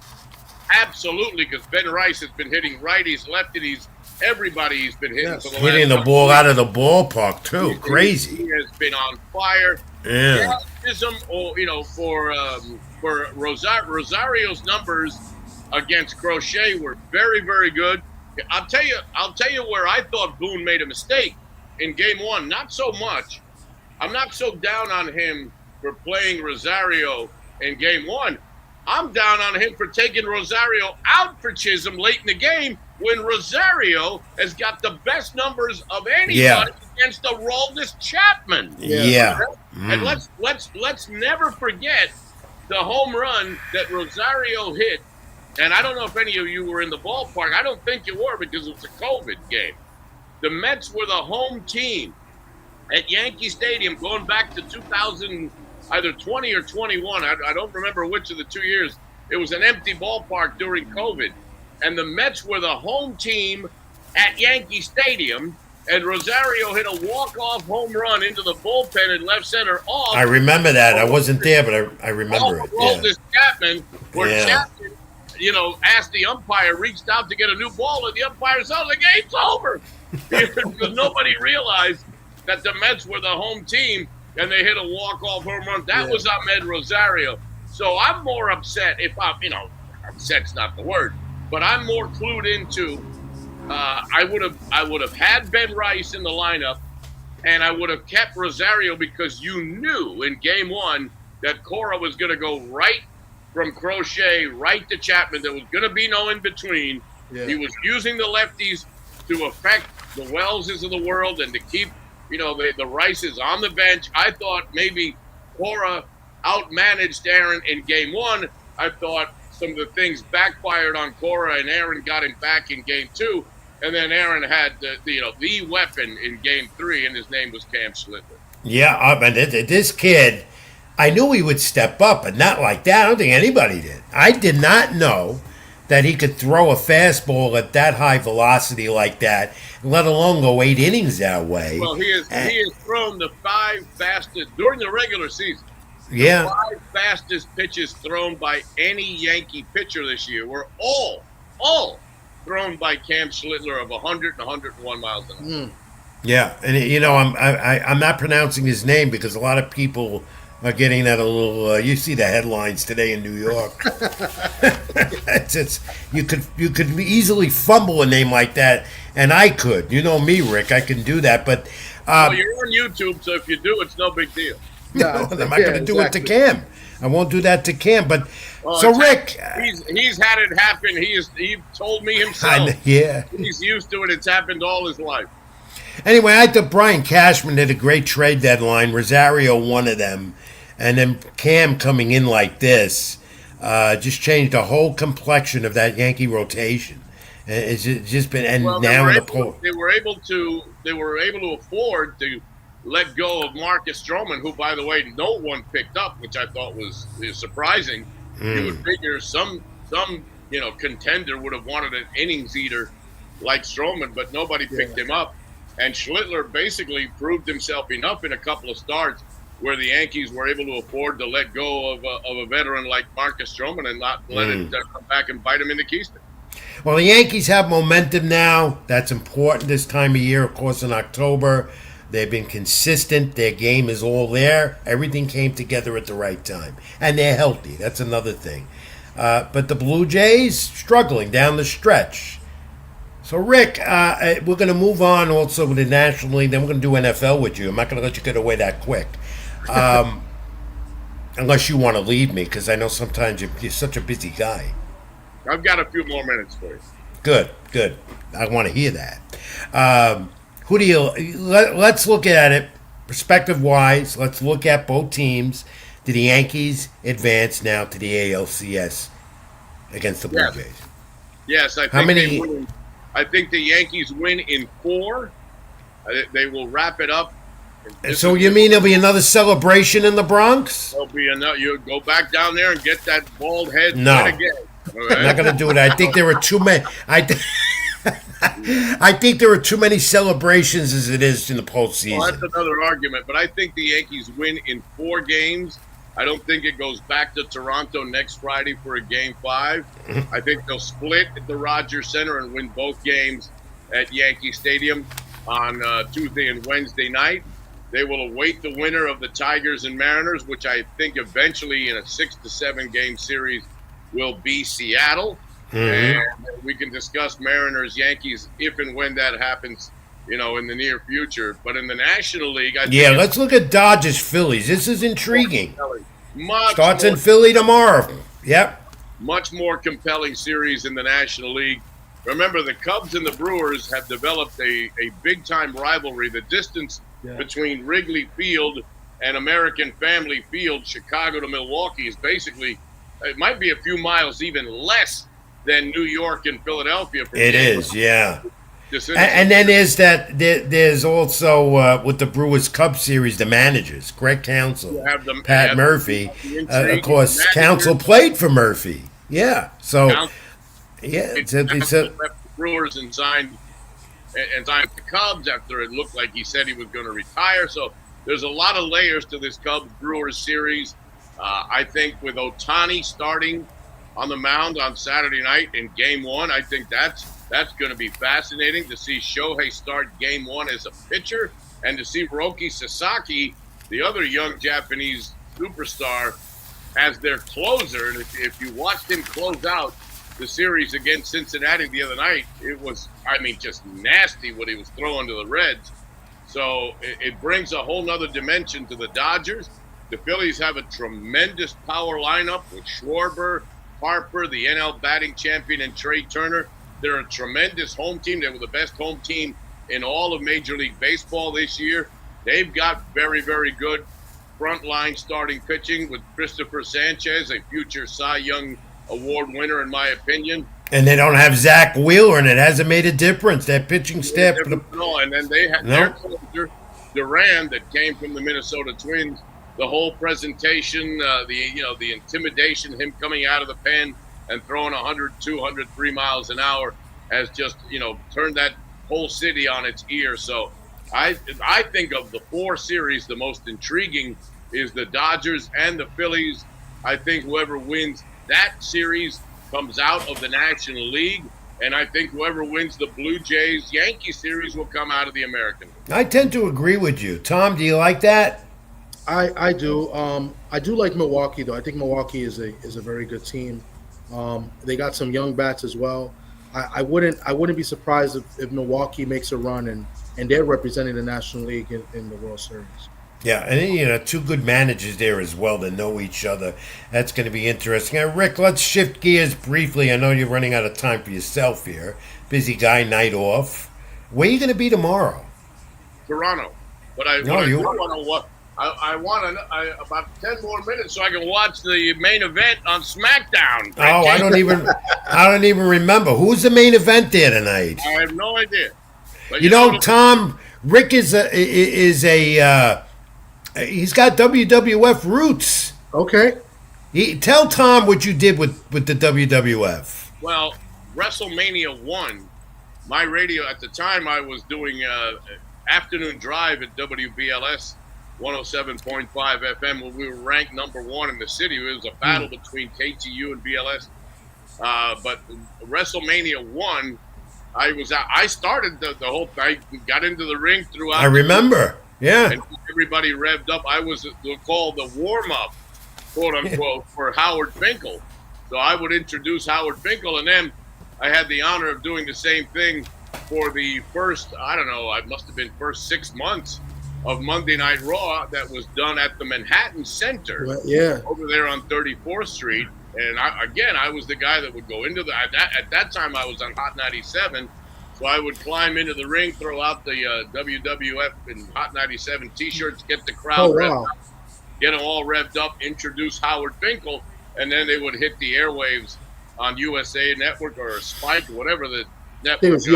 Absolutely, because Ben Rice has been hitting righties, lefties, everybody he's been hitting for the last hitting the ball out of the ballpark too. Crazy. He has been on fire. Yeah. For Rosario's numbers against Crochet were very, very good. I'll tell you where I thought Boone made a mistake in Game 1. Not so much. I'm not so down on him for playing Rosario in Game 1. I'm down on him for taking Rosario out for Chisholm late in the game when Rosario has got the best numbers of anybody against Aroldis Chapman. Yeah. And let's never forget the home run that Rosario hit. And I don't know if any of you were in the ballpark. I don't think you were because it was a COVID game. The Mets were the home team at Yankee Stadium going back to 2000, either 20 or 21. I don't remember which of the 2 years. It was an empty ballpark during COVID. And the Mets were the home team at Yankee Stadium. And Rosario hit a walk-off home run into the bullpen in left center off. I remember that. I wasn't there, but I remember it. Aroldis Chapman, where Chapman, asked the umpire, reached out to get a new ball, and the umpire said, the game's over. Because nobody realized that the Mets were the home team, and they hit a walk-off home run. That was Ahmed Rosario. So I'm more upset upset's not the word, but I'm more clued into I would have had Ben Rice in the lineup, and I would have kept Rosario because you knew in Game 1 that Cora was going to go right from Crochet right to Chapman. There was going to be no in between. Yeah. He was using the lefties to affect the Welleses of the world and to keep the Rice is on the bench. I thought maybe Cora outmanaged Aaron in game 1. I thought some of the things backfired on Cora, and Aaron got him back in game 2. And then Aaron had the weapon in game 3, and his name was Cam Schlittler. Yeah, this kid, I knew he would step up, but not like that. I don't think anybody did. I did not know that he could throw a fastball at that high velocity like that, let alone go 8 innings that way. Well, he has thrown the 5 fastest during the regular season. Yeah. The 5 fastest pitches thrown by any Yankee pitcher this year were all thrown by Cam Schlittler of 100 and 101 miles an hour. Yeah, and I'm not pronouncing his name because a lot of people are getting that a little. You see the headlines today in New York. You could easily fumble a name like that, and I could. You know me, Rick. I can do that, but well, you're on YouTube, so if you do, it's no big deal. No, I'm not going to do it to Cam. I won't do that to Cam. But so Rick, he's had it happen. He told me himself. Yeah, he's used to it. It's happened all his life. Anyway, I thought Brian Cashman did a great trade deadline. Rosario, one of them, and then Cam coming in like this, just changed the whole complexion of that Yankee rotation. It's just been they were able to afford to let go of Marcus Stroman, who, by the way, no one picked up, which I thought was surprising. You would figure some contender would have wanted an innings eater like Stroman, but nobody picked him up. And Schlittler basically proved himself enough in a couple of starts where the Yankees were able to afford to let go of a veteran like Marcus Stroman and not let it come back and bite him in the keister. Well, the Yankees have momentum now. That's important this time of year, of course, in October. They've been consistent. Their game is all there. Everything came together at the right time. And they're healthy. That's another thing. But the Blue Jays, struggling down the stretch. So, Rick, we're going to move on also with the National League. Then we're going to do NFL with you. I'm not going to let you get away that quick. Unless you want to leave me, because I know sometimes you're such a busy guy. I've got a few more minutes for you. Good. I want to hear that. Let's look at it perspective-wise. Let's look at both teams. Do the Yankees advance now to the ALCS against the Blue Jays? Yes, I think they win. I think the Yankees win in 4. They will wrap it up. So you mean there'll be another celebration in the Bronx? There'll be another. You go back down there and get that bald head no. again. Right? I'm not going to do it. I think there are too many. I think there are too many celebrations as it is in the postseason. Well, that's another argument. But I think the Yankees win in 4 games. I don't think it goes back to Toronto next Friday for a Game 5. I think they'll split at the Rogers Center and win both games at Yankee Stadium on Tuesday and Wednesday night. They will await the winner of the Tigers and Mariners, which I think eventually in a 6 to 7 game series will be Seattle. And we can discuss Mariners, Yankees, if and when that happens, in the near future. But in the National League, let's look at Dodgers Phillies. This is intriguing. Starts in more, Philly tomorrow. Yep. Much more compelling series in the National League. Remember, the Cubs and the Brewers have developed a big-time rivalry. The distance between Wrigley Field and American Family Field, Chicago to Milwaukee, is basically, it might be a few miles even less than New York and Philadelphia. It is, yeah. And then there's also with the Brewers Cup series, the managers, Greg Counsell, Pat Murphy. Of course, Counsell played for Murphy. Yeah. So, it's the Brewers and signed the Cubs after it looked like he said he was going to retire. So there's a lot of layers to this Cubs-Brewers series. I think with Ohtani starting on the mound on Saturday night in Game 1, I think that's going to be fascinating to see Shohei start Game 1 as a pitcher and to see Roki Sasaki, the other young Japanese superstar, as their closer. And if you watched him close out the series against Cincinnati the other night, it was, just nasty what he was throwing to the Reds. So it brings a whole nother dimension to the Dodgers. The Phillies have a tremendous power lineup with Schwarber, Harper, the NL batting champion, and Trey Turner. They're a tremendous home team. They were the best home team in all of Major League Baseball this year. They've got very, very good frontline starting pitching with Christopher Sanchez, a future Cy Young Award winner, in my opinion. And they don't have Zach Wheeler, and it hasn't made a difference. That pitching staff. No, and then they had their closer, Duran, that came from the Minnesota Twins. The whole presentation, the intimidation, him coming out of the pen and throwing 102, 103 miles an hour has just, turned that whole city on its ear. So I think of the four series, the most intriguing is the Dodgers and the Phillies. I think whoever wins that series comes out of the National League, and I think whoever wins the Blue Jays-Yankee series will come out of the American League. I tend to agree with you. Tom, do you like that? I do. I do like Milwaukee, though. I think Milwaukee is a very good team. They got some young bats as well. I wouldn't be surprised if Milwaukee makes a run and they're representing the National League in the World Series. Yeah, and two good managers there as well that know each other. That's going to be interesting. Rick, let's shift gears briefly. I know you're running out of time for yourself here. Busy guy, night off. Where are you going to be tomorrow? Toronto. But I want about 10 more minutes so I can watch the main event on SmackDown. Oh, I don't even remember. Who's the main event there tonight? I have no idea. But Tom, Rick is he's got WWF roots. Okay. Tell Tom what you did with the WWF. Well, WrestleMania 1, my radio, at the time I was doing afternoon drive at WBLS 107.5 FM when we were ranked number 1 in the city. It was a battle between KTU and BLS. But WrestleMania 1, I started the whole, I got into the ring throughout. I remember. Yeah. And everybody revved up. I was called the warm-up, quote-unquote, for Howard Finkel. So I would introduce Howard Finkel, and then I had the honor of doing the same thing for the first, it must have been first 6 months of Monday Night Raw that was done at the Manhattan Center. Yeah. Over there on 34th Street. And I was the guy that would go into at that time I was on Hot 97. So I would climb into the ring, throw out the WWF and Hot 97 T-shirts, get the crowd revved up, get them all revved up, introduce Howard Finkel, and then they would hit the airwaves on USA Network or Spike, whatever the network. I think it was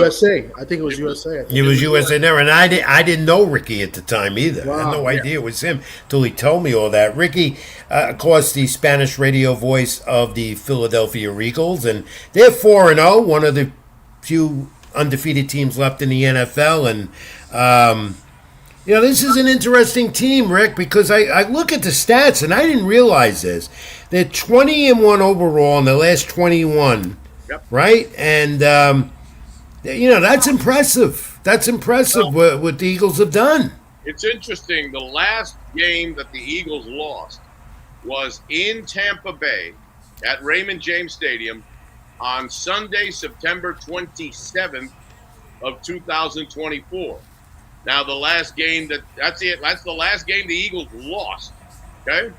USA. It was USA Network, and I didn't know Ricky at the time either. Wow. I had no idea it was him till he told me all that. Ricky, of course, the Spanish radio voice of the Philadelphia Eagles, and they're 4-0, one of the few undefeated teams left in the NFL, and this is an interesting team, Rick, because I look at the stats and I didn't realize this. They're 20-1 overall in the last 21, right? And that's impressive. That's impressive what the Eagles have done. It's interesting. The last game that the Eagles lost was in Tampa Bay at Raymond James Stadium on Sunday, September 27th of 2024. Now, the last game that's the last game the Eagles lost, okay?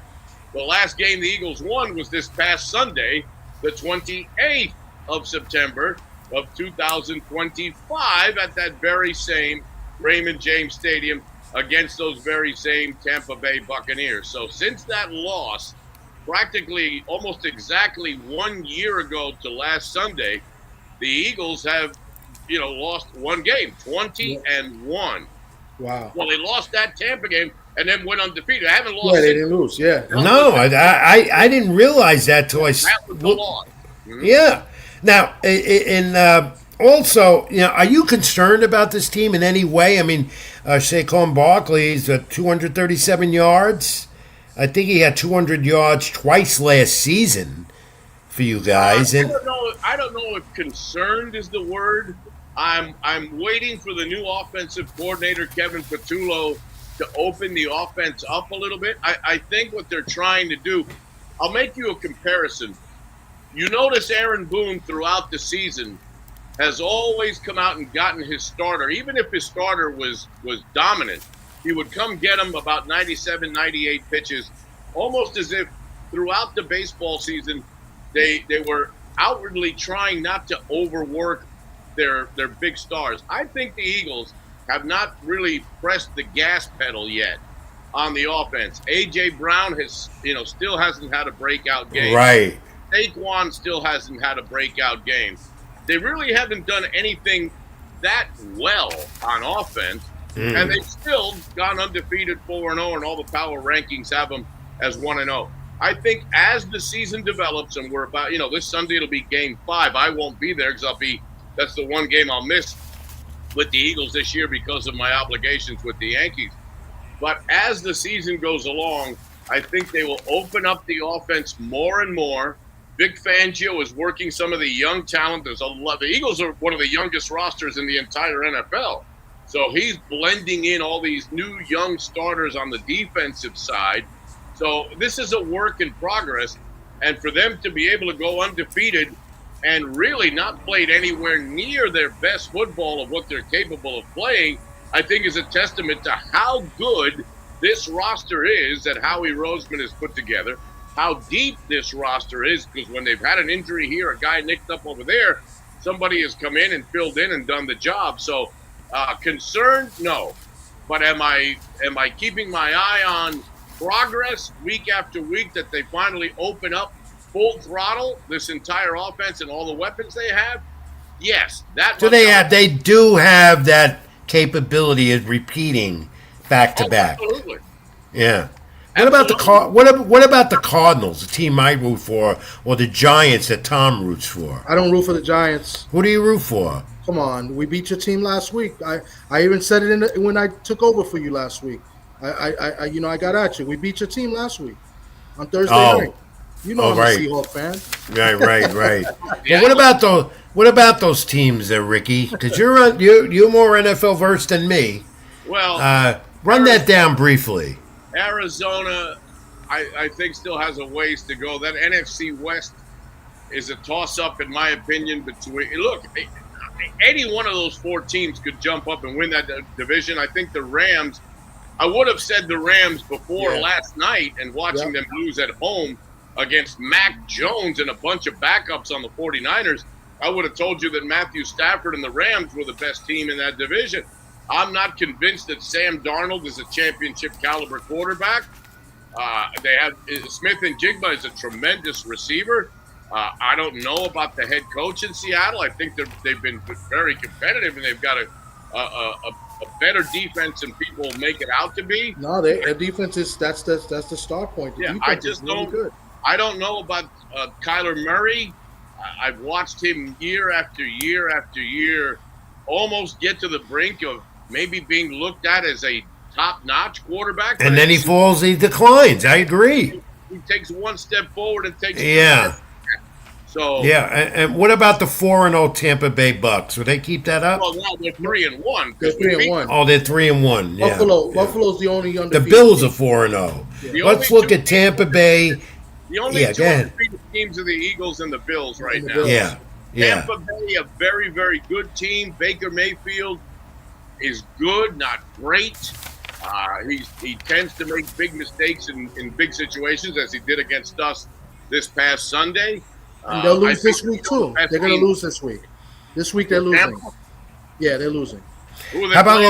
The last game the Eagles won was this past Sunday, the 28th of September of 2025 at that very same Raymond James Stadium against those very same Tampa Bay Buccaneers. So since that loss, practically almost exactly 1 year ago to last Sunday, the Eagles have, lost one game, 20-1. Wow. Well, they lost that Tampa game and then went undefeated. I haven't lost. Yeah, they didn't lose. Yeah. No, I didn't realize that till I. That was the loss. Mm-hmm. Yeah. Now, also, are you concerned about this team in any way? I mean, Saquon Barkley's 237 yards. I think he had 200 yards twice last season for you guys. I don't know if concerned is the word. I'm waiting for the new offensive coordinator, Kevin Patullo, to open the offense up a little bit. I think what they're trying to do, I'll make you a comparison. You notice Aaron Boone throughout the season has always come out and gotten his starter. Even if his starter was dominant, he would come get him about 97, 98 pitches, almost as if throughout the baseball season they were outwardly trying not to overwork their big stars. I think the Eagles have not really pressed the gas pedal yet on the offense. A.J. Brown has, still hasn't had a breakout game. Right. Saquon still hasn't had a breakout game. They really haven't done anything that well on offense, and they've still gone undefeated 4-0, and all the power rankings have them as 1-0. I think as the season develops, and we're about, this Sunday it'll be game 5. I won't be there because that's the one game I'll miss with the Eagles this year because of my obligations with the Yankees. But as the season goes along, I think they will open up the offense more and more. Vic Fangio is working some of the young talent. There's a lot. The Eagles are one of the youngest rosters in the entire NFL. So he's blending in all these new young starters on the defensive side. So this is a work in progress. And for them to be able to go undefeated and really not played anywhere near their best football of what they're capable of playing, I think is a testament to how good this roster is that Howie Roseman has put together, how deep this roster is, because when they've had an injury here, a guy nicked up over there, somebody has come in and filled in and done the job. So concerned, no. But am I keeping my eye on progress week after week that they finally open up full throttle this entire offense and all the weapons they have? Yes. They do have that capability of repeating back to back. Absolutely. Yeah. What about the Cardinals, the team I root for, or the Giants that Tom roots for? I don't root for the Giants. Who do you root for? Come on, we beat your team last week. I even said it when I took over for you last week. I got at you. We beat your team last week on Thursday night. I'm right. a Seahawks fan. Right. Yeah. Well, what about those teams there, Ricky? Because you're more NFL versed than me. Well, run that down briefly. Arizona, I think, still has a ways to go. That NFC West is a toss-up, in my opinion. Look, any one of those 4 teams could jump up and win that division. I think the Rams, I would have said the Rams before last night, and watching them lose at home against Mac Jones and a bunch of backups on the 49ers, I would have told you that Matthew Stafford and the Rams were the best team in that division. I'm not convinced that Sam Darnold is a championship caliber quarterback. They have Smith and Jigba is a tremendous receiver. I don't know about the head coach in Seattle. I think they've been very competitive, and they've got a better defense than people make it out to be. No, their defense is that's the start point. The I just don't. Really good. I don't know about Kyler Murray. I've watched him year after year after year almost get to the brink of maybe being looked at as a top-notch quarterback. And then he declines. I agree. He takes one step forward and takes yeah. So and what about the 4-0 Tampa Bay Bucks? Will they keep that up? Well, now they're 3-1. They're 3-1. Oh, they're 3-1. Yeah. Buffalo's the only undefeated. The Bills are 4-0. Yeah. Let's look at Tampa Bay. The only two undefeated teams are the Eagles and the Bills right now. Yeah. Tampa Bay, a very, very good team. Baker Mayfield is good, not great. He tends to make big mistakes in big situations, as he did against us this past Sunday. And they'll lose this week, too. They're going to lose this week. This week they're losing. Yeah, they're losing. How about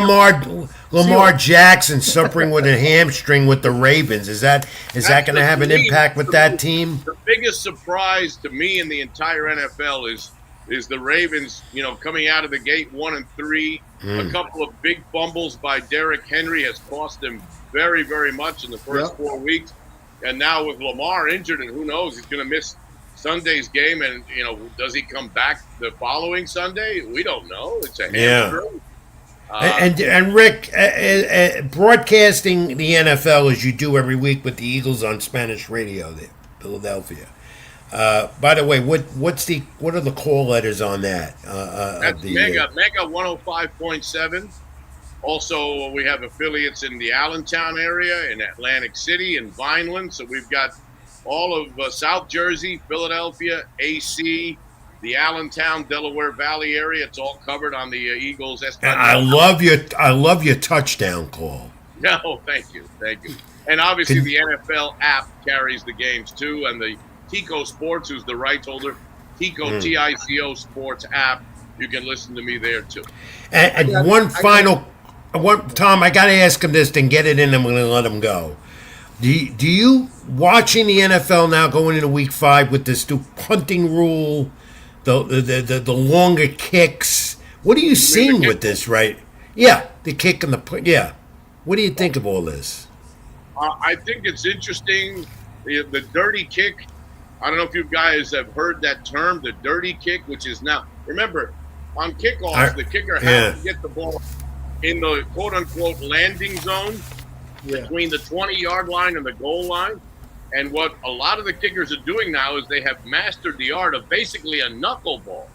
Lamar Jackson suffering with a hamstring with the Ravens? Is that going to have an impact with that team? The biggest surprise to me in the entire NFL is the Ravens, coming out of the gate 1-3. A couple of big fumbles by Derrick Henry has cost them very, very much in the first 4 weeks. And now with Lamar injured, and who knows, he's going to miss Sunday's game. And, does he come back the following Sunday? We don't know. It's a hamstring. And Rick, broadcasting the NFL as you do every week with the Eagles on Spanish radio there, Philadelphia. By the way, what are the call letters on that? That's Mega 105.7. Also, we have affiliates in the Allentown area, in Atlantic City, and Vineland. So we've got all of South Jersey, Philadelphia, AC, the Allentown, Delaware Valley area. It's all covered on the Eagles. I love your touchdown call. No, thank you. And obviously the NFL app carries the games too, and the Tico Sports, who's the rights holder, Tico Sports app. You can listen to me there too. And one final Tom, I got to ask him this, then get it in. I'm going to let him go. Do you watching the NFL now going into Week 5 with this new punting rule, the longer kicks? What are you seeing with this, right? Yeah, the kick and the punt. Yeah. What do you think of all this? I think it's interesting. The dirty kick. I don't know if you guys have heard that term, the dirty kick, which is now. Remember, on kickoffs, the kicker has to get the ball in the quote-unquote landing zone between the 20-yard line and the goal line. And what a lot of the kickers are doing now is they have mastered the art of basically a knuckleball,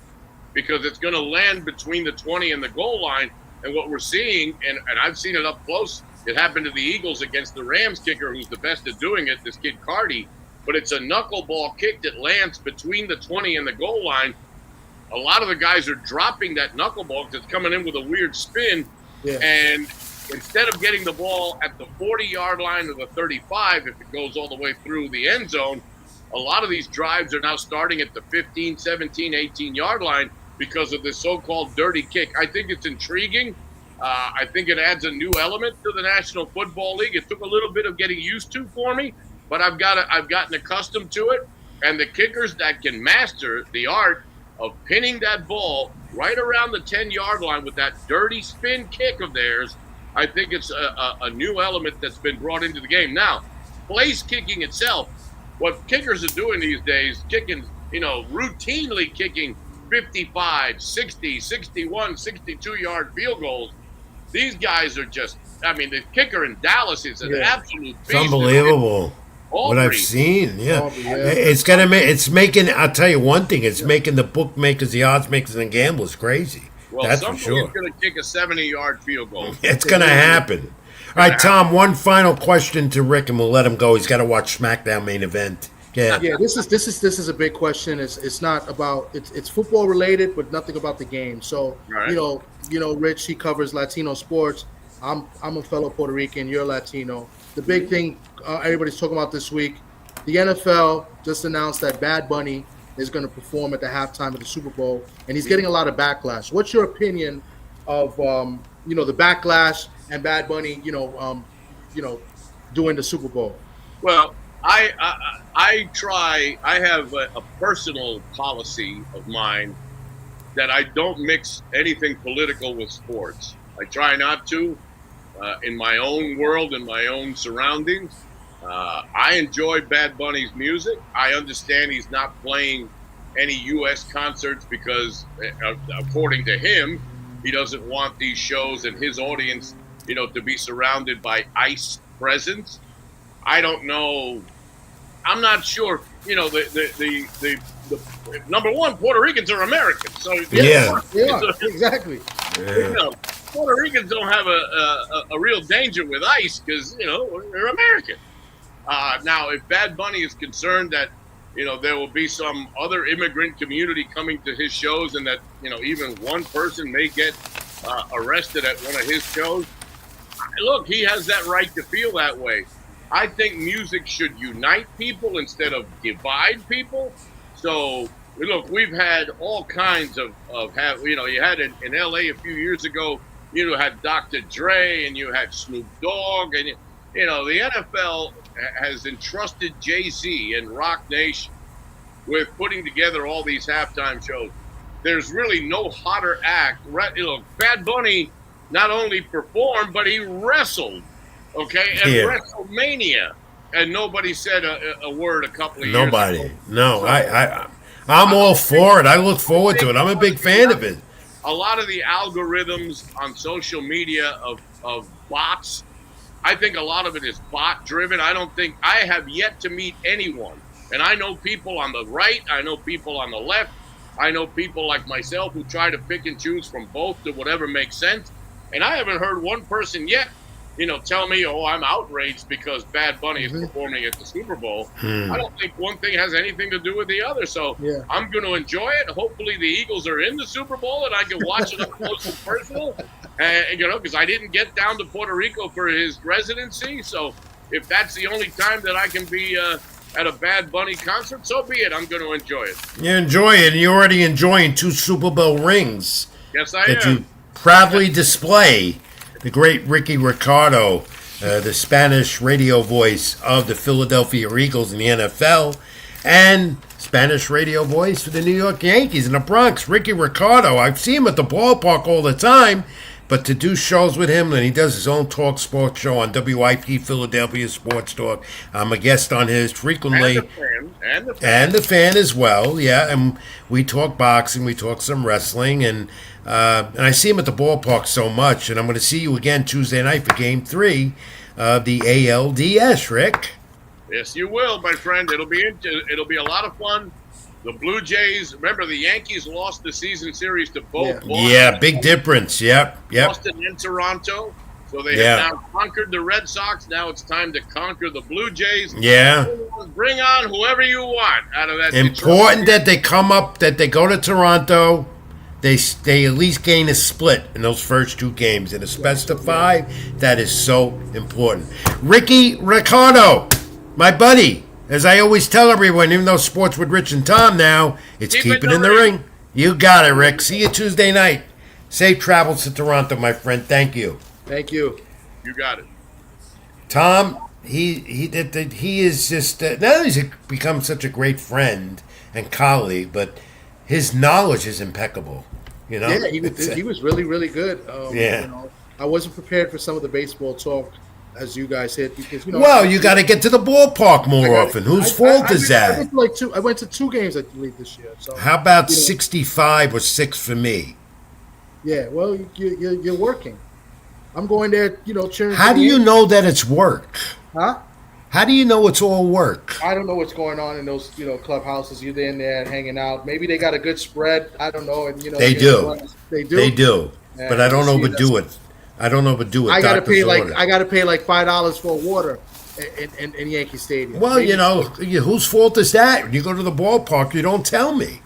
because it's going to land between the 20 and the goal line. And what we're seeing, and I've seen it up close, it happened to the Eagles against the Rams kicker, who's the best at doing it, this kid Cardi, but it's a knuckleball kick that lands between the 20 and the goal line. A lot of the guys are dropping that knuckleball because it's coming in with a weird spin. Yeah. And instead of getting the ball at the 40-yard line or the 35, if it goes all the way through the end zone, a lot of these drives are now starting at the 15, 17, 18-yard line because of this so-called dirty kick. I think it's intriguing. I think it adds a new element to the National Football League. It took a little bit of getting used to for me, but I've gotten accustomed to it. And the kickers that can master the art of pinning that ball right around the 10-yard line with that dirty spin kick of theirs, I think it's a new element that's been brought into the game. Now, place kicking itself, what kickers are doing these days, routinely kicking 55, 60, 61, 62-yard field goals. These guys are just, the kicker in Dallas is an absolute beast. It's unbelievable. What I've seen, it's making. I'll tell you one thing. It's making the bookmakers, the odds makers, and gamblers crazy. Well, that's for sure. Somebody's going to kick a 70-yard field goal. It's going to happen. All right, Tom. One final question to Rick, and we'll let him go. He's got to watch SmackDown main event. Yeah. This is a big question. It's not about it's football related, but nothing about the game. So right. Rich, he covers Latino sports. I'm a fellow Puerto Rican. You're Latino. The big thing everybody's talking about this week, the NFL just announced that Bad Bunny is going to perform at the halftime of the Super Bowl, and he's getting a lot of backlash. What's your opinion of the backlash and Bad Bunny doing the Super Bowl? Well, I have a personal policy of mine that I don't mix anything political with sports. I try not to. In my own world, in my own surroundings. I enjoy Bad Bunny's music. I understand he's not playing any U.S. concerts because, according to him, he doesn't want these shows and his audience, to be surrounded by ICE presence. I don't know. I'm not sure. The number one, Puerto Ricans are Americans. So exactly. Yeah. Puerto Ricans don't have a real danger with ICE because, they're American. Now, if Bad Bunny is concerned that, there will be some other immigrant community coming to his shows and that, even one person may get arrested at one of his shows, look, he has that right to feel that way. I think music should unite people instead of divide people. So, look, we've had all kinds of you had in L.A. a few years ago, you had Dr. Dre and you had Snoop Dogg, and the NFL has entrusted Jay-Z and Rock Nation with putting together all these halftime shows. There's really no hotter act. Bad Bunny not only performed, but he wrestled, at WrestleMania, and nobody said a word a couple of years ago. Nobody. No, I'm all for it. I look forward to it. I'm a big fan of it. A lot of the algorithms on social media of bots, I think a lot of it is bot driven. I have yet to meet anyone. And I know people on the right. I know people on the left. I know people like myself who try to pick and choose from both to whatever makes sense. And I haven't heard one person yet, tell me, I'm outraged because Bad Bunny is performing at the Super Bowl. I don't think one thing has anything to do with the other. So I'm going to enjoy it. Hopefully the Eagles are in the Super Bowl and I can watch it up close and personal. Because I didn't get down to Puerto Rico for his residency. So if that's the only time that I can be at a Bad Bunny concert, so be it. I'm going to enjoy it. You enjoy it. You're already enjoying 2 Super Bowl rings. Yes, I am. That you proudly display. the great Rickie Ricardo, the Spanish radio voice of the Philadelphia Eagles in the NFL, and Spanish radio voice for the New York Yankees in the Bronx, Rickie Ricardo. I see him at the ballpark all the time, but to do shows with him, and he does his own talk sports show on WIP Philadelphia Sports Talk. I'm a guest on his frequently. And the fan as well, yeah. And we talk boxing, we talk some wrestling, and I see him at the ballpark so much. And I'm going to see you again Tuesday night for Game 3 of the ALDS, Rick. Yes, you will, my friend. It'll be a lot of fun. The Blue Jays, remember the Yankees lost the season series to both Boston. Yeah, big difference. Yep. Boston and Toronto. So they have now conquered the Red Sox. Now it's time to conquer the Blue Jays. Yeah. Bring on whoever you want out of that. Important that they come up, that they go to Toronto. They at least gain a split in those first 2 games. In a best of 5, that is so important. Rickie Ricardo, my buddy. As I always tell everyone, even though Sports with Rich and Tom now, it's keep it in the ring. You got it, Rick. See you Tuesday night. Safe travels to Toronto, my friend. Thank you. Thank you. You got it. Tom, he is just, not only has he become such a great friend and colleague, but his knowledge is impeccable. You know? Yeah, he was really, really good. Yeah. You know, I wasn't prepared for some of the baseball talk as you guys hit, because well, you got to get to the ballpark more often. Whose fault is that? I went to 2 games, I believe, this year. So how about 65 or 6 for me? Yeah, well, you're working. I'm going there, cheering. How do you know that it's work? Huh? How do you know it's all work? I don't know what's going on in those, clubhouses. You're in there hanging out. Maybe they got a good spread. I don't know. And they do. They do. They do. And but I don't overdo it. I don't overdo it. I gotta pay like $5 for water in Yankee Stadium. Well, maybe. Whose fault is that? When you go to the ballpark, you don't tell me.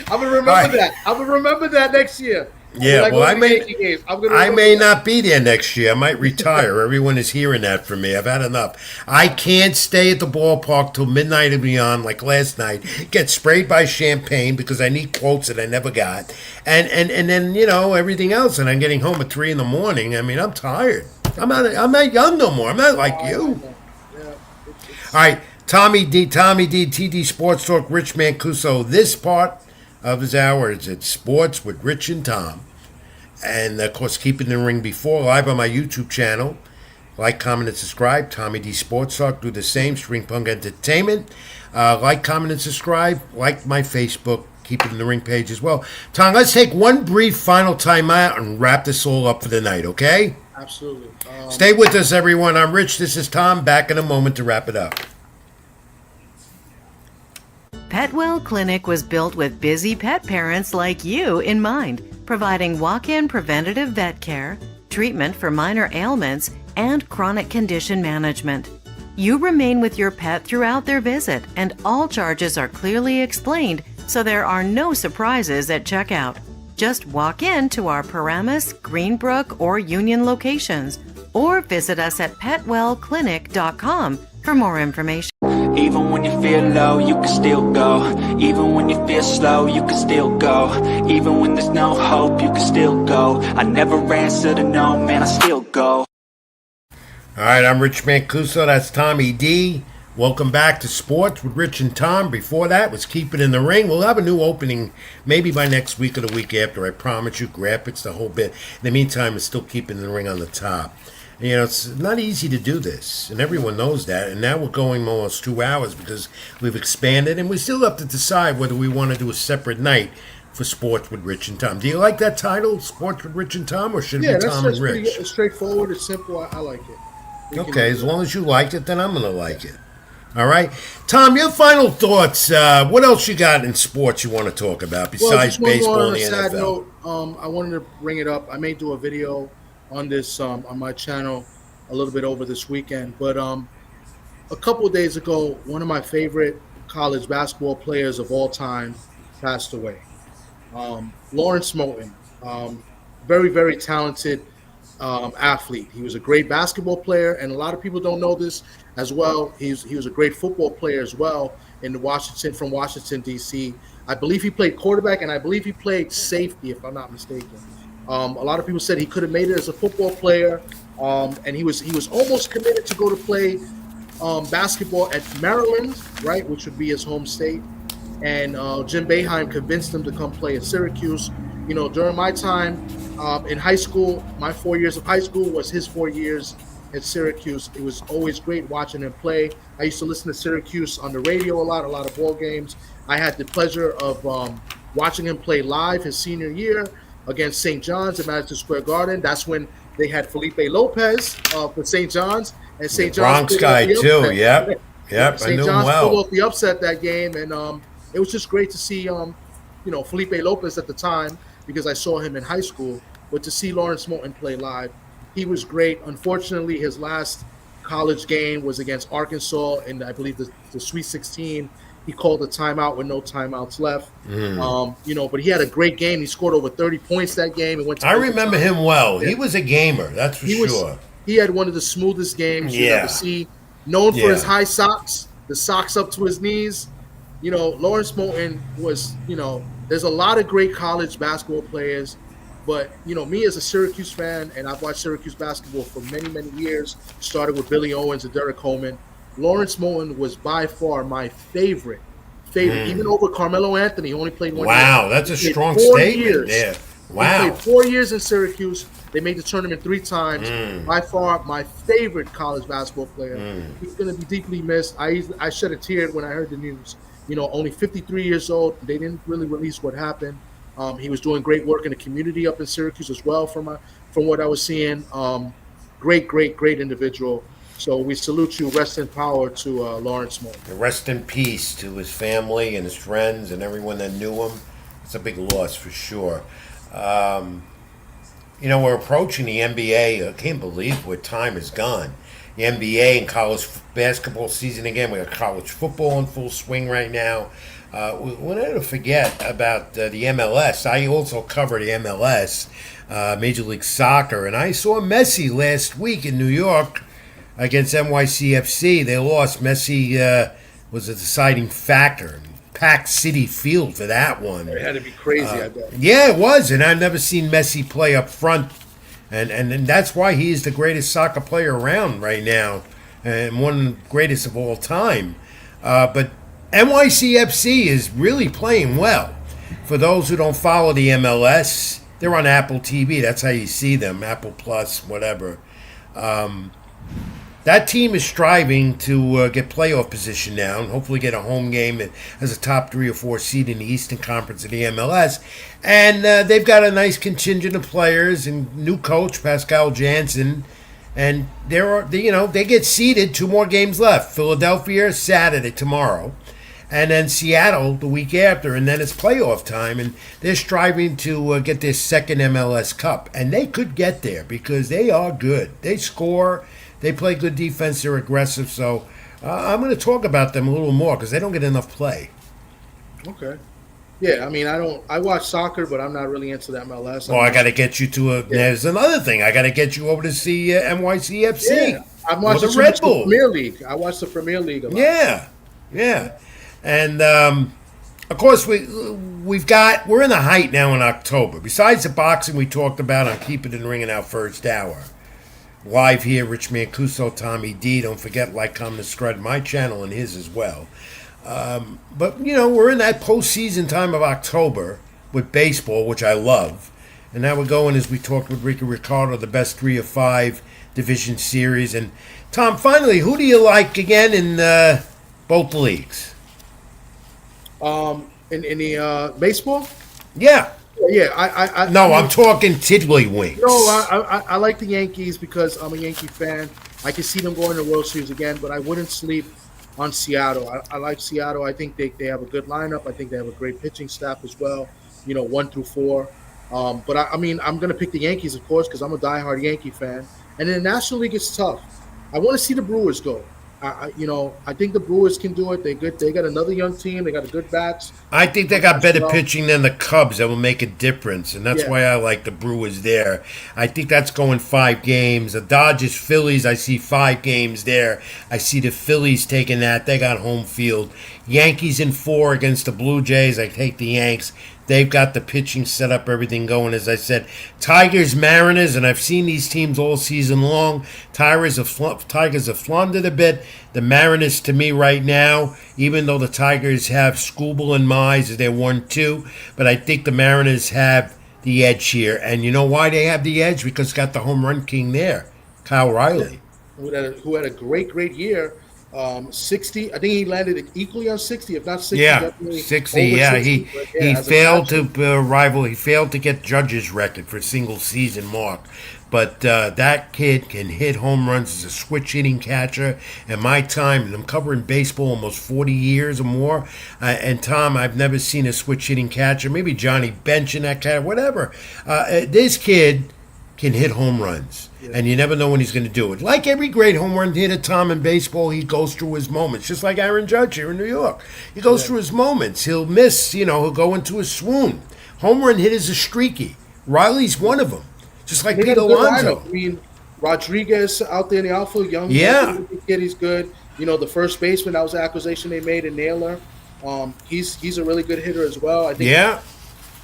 I'm gonna remember that. I'm gonna remember that next year. Yeah, well, I may not be there next year. I might retire. Everyone is hearing that from me. I've had enough. I can't stay at the ballpark till midnight and beyond, like last night. Get sprayed by champagne because I need quotes that I never got, and then everything else. And I'm getting home at 3 a.m. I mean, I'm tired. I'm not young no more. I'm not like you. Yeah. All right, Tommy D, TD Sports Talk, Rich Mancuso. This part of his hour is at Sports with Rich and Tom. And, of course, keep it in the ring before, live on my YouTube channel. Like, comment, and subscribe. Tommy D Sports Talk, do the same. String Punk Entertainment. Like, comment, and subscribe. Like my Facebook. Keep it in the ring page as well. Tom, let's take one brief final timeout and wrap this all up for the night, okay? Absolutely. Stay with us, everyone. I'm Rich. This is Tom. Back in a moment to wrap it up. Petwell Clinic was built with busy pet parents like you in mind, providing walk-in preventative vet care, treatment for minor ailments, and chronic condition management. You remain with your pet throughout their visit, and all charges are clearly explained, so there are no surprises at checkout. Just walk in to our Paramus, Greenbrook, or Union locations, or visit us at petwellclinic.com for more information. Even when you feel low, you can still go. Even when you feel slow, you can still go. Even when there's no hope, you can still go. I never answer to no, man, I still go. All right, I'm Rich Mancuso. That's Tommy D. Welcome back to Sports with Rich and Tom. Before that was Keep It in the Ring. We'll have a new opening maybe by next week or the week after. I promise you, graphics, the whole bit. In the meantime, it's still Keep It in the Ring on the top. It's not easy to do this, and everyone knows that. And now we're going almost 2 hours because we've expanded, and we still have to decide whether we want to do a separate night for Sports with Rich and Tom. Do you like that title, Sports with Rich and Tom, or should it be Tom and Rich? It's straightforward. It's simple. I like it. Okay, as long as you like it, then I'm going to like it. All right. Tom, your final thoughts. What else you got in sports you want to talk about besides baseball and the NFL? On a sad note, I wanted to bring it up. I may do a video on this on my channel a little bit over this weekend. But a couple of days ago, one of my favorite college basketball players of all time passed away. Lawrence Moten, very, very talented athlete. He was a great basketball player, and a lot of people don't know this as well. He was a great football player as well from Washington, D.C. I believe he played quarterback, and I believe he played safety, if I'm not mistaken. A lot of people said he could have made it as a football player, and he was almost committed to go to play basketball at Maryland, right, which would be his home state. And Jim Boeheim convinced him to come play at Syracuse. During my time in high school, my 4 years of high school was his 4 years at Syracuse. It was always great watching him play. I used to listen to Syracuse on the radio a lot of ball games. I had the pleasure of watching him play live his senior year against St. John's at Madison Square Garden. That's when they had Felipe Lopez for St. John's. And St. John's Bronx guy too. Yep. I St. knew him John's well. pulled off the upset that game, and it was just great to see, Felipe Lopez at the time, because I saw him in high school. But to see Lawrence Moulton play live, he was great. Unfortunately, his last college game was against Arkansas in, I believe, the Sweet 16. He called a timeout with no timeouts left. But he had a great game. He scored over 30 points that game. And went to I remember him well. Yeah. He was a gamer, that's for sure. He had one of the smoothest games you'll ever see. Known for his high socks, the socks up to his knees. Lawrence Moulton was, there's a lot of great college basketball players. But, me as a Syracuse fan, and I've watched Syracuse basketball for many, many years, started with Billy Owens and Derek Coleman. Lawrence Moulton was by far my favorite, even over Carmelo Anthony. He only played 1 year. Wow, that's a strong statement there. Wow. He played 4 years in Syracuse. They made the tournament 3 times. By far, my favorite college basketball player. He's going to be deeply missed. I shed a tear when I heard the news. Only 53 years old. They didn't really release what happened. He was doing great work in the community up in Syracuse as well, from what I was seeing. Great individual. So we salute you. Rest in power to Lawrence Moulton. Rest in peace to his family and his friends and everyone that knew him. It's a big loss for sure. We're approaching the NBA. I can't believe where time is gone. The NBA and college basketball season again. We got college football in full swing right now. We never forget about the MLS. I also cover the MLS, Major League Soccer, and I saw Messi last week in New York against NYCFC. They lost. Messi was a deciding factor. Packed City Field for that one. It had to be crazy, I bet. Yeah, it was, and I've never seen Messi play up front, and that's why he is the greatest soccer player around right now, and one of the greatest of all time. But NYCFC is really playing well. For those who don't follow the MLS, they're on Apple TV. That's how you see them, Apple Plus, whatever. That team is striving to get playoff position now and hopefully get a home game as a top 3 or 4 seed in the Eastern Conference of the MLS. And they've got a nice contingent of players and new coach, Pascal Jansen. And they get seeded. 2 more games left. Philadelphia Saturday, tomorrow. And then Seattle the week after, and then it's playoff time, and they're striving to get their second MLS Cup, and they could get there because they are good. They score, they play good defense, they're aggressive. So I'm going to talk about them a little more because they don't get enough play. Okay. Yeah, I mean, I watch soccer, but I'm not really into the MLS. I got to get you to there's another thing. I got to get you over to see NYCFC. Yeah, I watched the Red Bull Premier League. I watched the Premier League a lot. Yeah. And of course we're in the height now in October. Besides the boxing we talked about on Keep It in the Ring in our first hour, live here, Rich Mancuso, Tommy D. Don't forget, like, comment, subscribe to my channel and his as well. But we're in that postseason time of October with baseball, which I love. And now we're going, as we talked with Rickie Ricardo, the best 3 of 5 division series. And Tom, finally, who do you like again in both leagues? In the baseball? Yeah. I'm talking tiddlywinks. I like the Yankees because I'm a Yankee fan. I can see them going to the World Series again, but I wouldn't sleep on Seattle. I like Seattle. I think they have a good lineup. I think they have a great pitching staff as well, 1 through 4. But I'm going to pick the Yankees, of course, because I'm a diehard Yankee fan. And in the National League, it's tough. I want to see the Brewers go. I think the Brewers can do it. They're good. They got another young team. They got a good bats. I think they got better pitching than the Cubs that will make a difference, and that's why I like the Brewers there. I think that's going 5 games. The Dodgers, Phillies, I see 5 games there. I see the Phillies taking that. They got home field. Yankees in 4 against the Blue Jays. I take the Yanks. They've got the pitching set up, everything going. As I said, Tigers, Mariners, and I've seen these teams all season long. Tigers have floundered a bit. The Mariners, to me, right now, even though the Tigers have Skubal and Mize, they're 1-2, but I think the Mariners have the edge here. And you know why they have the edge? Because got the home run king there, Kyle Riley. Who had a great year. 60. I think he landed equally on 60, if not 60. Yeah, 60. Yeah, 60, he failed to rival. He failed to get Judge's record for a single season mark. But that kid can hit home runs as a switch hitting catcher. In my time, and I'm covering baseball almost 40 years or more. And Tom, I've never seen a switch hitting catcher. Maybe Johnny Bench in that cat, whatever. This kid can hit home runs. And you never know when he's going to do it. Like every great home run hitter, Tom, in baseball, he goes through his moments. Just like Aaron Judge here in New York. He goes through his moments. He'll miss, he'll go into a swoon. Home run hitters are streaky. Riley's one of them. Just like Pete Alonso. I mean, Rodriguez out there in the outfield, young kid, he's good. The first baseman, that was the acquisition they made in Naylor. He's a really good hitter as well. I think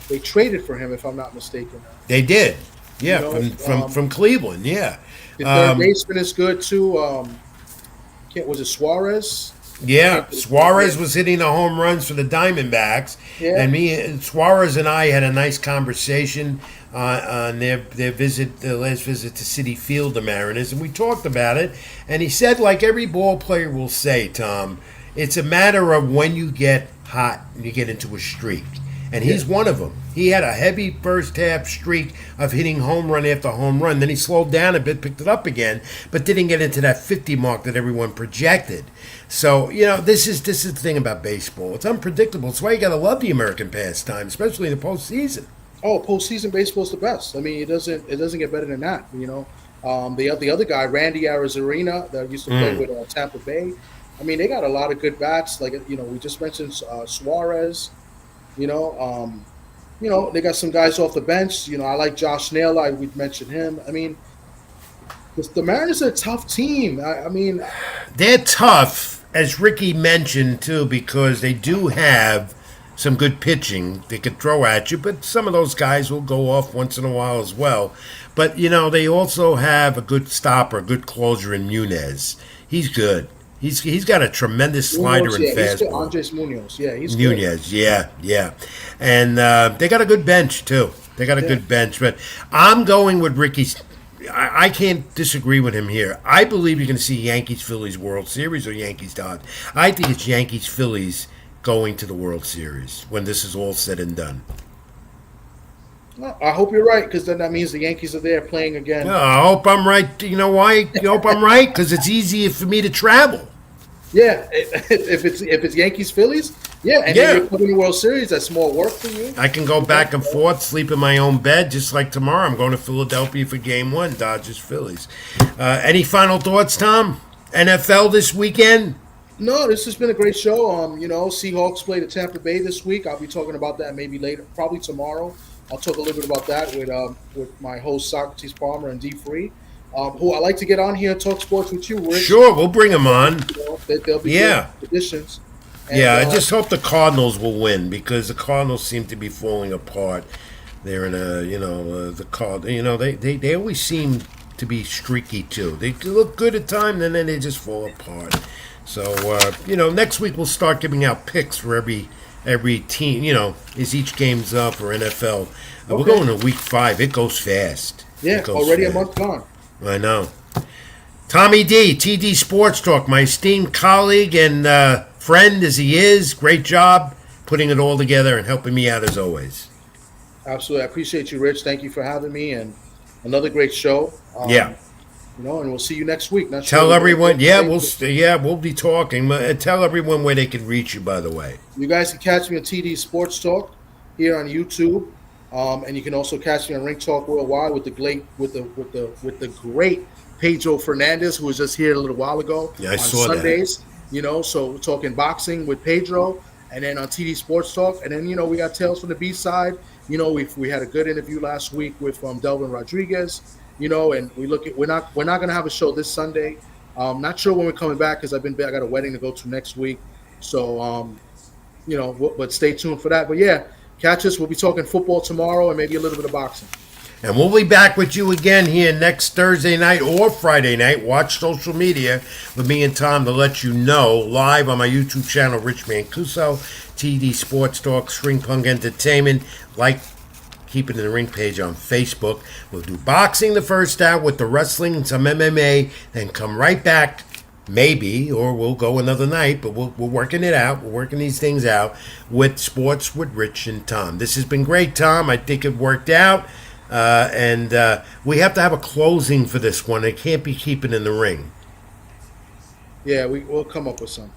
they traded for him, if I'm not mistaken. They did. Yeah, from Cleveland, yeah. The third baseman is good, too. Was it Suarez? Yeah, Suarez was hitting the home runs for the Diamondbacks. Yeah. And Suarez and I had a nice conversation on their visit, the last visit to Citi Field, the Mariners, and we talked about it. And he said, like every ball player will say, Tom, it's a matter of when you get hot and you get into a streak. And he's one of them. He had a heavy first half streak of hitting home run after home run. Then he slowed down a bit, picked it up again, but didn't get into that 50 mark that everyone projected. So, this is the thing about baseball. It's unpredictable. It's why you got to love the American pastime, especially in the postseason. Oh, postseason baseball is the best. I mean, it doesn't get better than that. The other guy, Randy Arozarena, that used to play with Tampa Bay. I mean, they got a lot of good bats. Like we just mentioned Suarez. They got some guys off the bench. I like Josh Naylor. We'd mentioned him. I mean, the Mariners are a tough team. I mean, they're tough, as Ricky mentioned, too, because they do have some good pitching they could throw at you, but some of those guys will go off once in a while as well. But, they also have a good stopper, a good closer in Munez. He's good. He's got a tremendous slider and fastball. Andres Munoz, he's Munoz, good. yeah. And they got a good bench, too. They got a good bench. But I'm going with Ricky's. I can't disagree with him here. I believe you're going to see Yankees-Phillies World Series or Yankees-Dodgers. I think it's Yankees-Phillies going to the World Series when this is all said and done. Well, I hope you're right, because then that means the Yankees are there playing again. No, I hope I'm right. You know why? You hope I'm right? Because it's easier for me to travel. Yeah, if it's Yankees Phillies, and you're putting the World Series, that's more work for you. I can go back and forth, sleep in my own bed, just like tomorrow. I'm going to Philadelphia for Game 1, Dodgers Phillies. Any final thoughts, Tom? NFL this weekend? No, this has been a great show. Seahawks play the Tampa Bay this week. I'll be talking about that maybe later, probably tomorrow. I'll talk a little bit about that with my host Socrates Palmer and D Free. Who I like to get on here and talk sports with you, Rich. Sure, we'll bring them on. They'll be good additions. And, I just hope the Cardinals will win because the Cardinals seem to be falling apart. They're in they always seem to be streaky too. They look good at times and then they just fall apart. So next week we'll start giving out picks for every team. As each game's up for NFL. We're going to week 5. It goes fast. Yeah, already a month gone. I know. Tommy D, TD Sports Talk, my esteemed colleague and friend as he is. Great job putting it all together and helping me out as always. Absolutely. I appreciate you, Rich. Thank you for having me and another great show. And we'll see you next week. Tell everyone, we'll be talking. Tell everyone where they can reach you, by the way. You guys can catch me on TD Sports Talk here on YouTube. And you can also catch me on Ring Talk Worldwide with the great Pedro Fernandez, who was just here a little while ago. Yeah, I on saw Sundays. So we're talking boxing with Pedro, and then on TD Sports Talk, and then we got Tales from the B side. We had a good interview last week with Delvin Rodriguez. And we're not gonna have a show this Sunday. Not sure when we're coming back because I got a wedding to go to next week. So but stay tuned for that. But Catch us. We'll be talking football tomorrow and maybe a little bit of boxing. And we'll be back with you again here next Thursday night or Friday night. Watch social media with me and Tom to let you know live on my YouTube channel, Rich Mancuso, TD Sports Talk, String Punk Entertainment. Like, Keep It in the Ring page on Facebook. We'll do boxing the first hour with the wrestling and some MMA, then come right back, maybe, or we'll go another night, but we're working it out. We're working these things out with Sports with Rich and Tom. This has been great, Tom. I think it worked out. And we have to have a closing for this one. It can't be Keep It in the Ring. Yeah, we'll come up with something.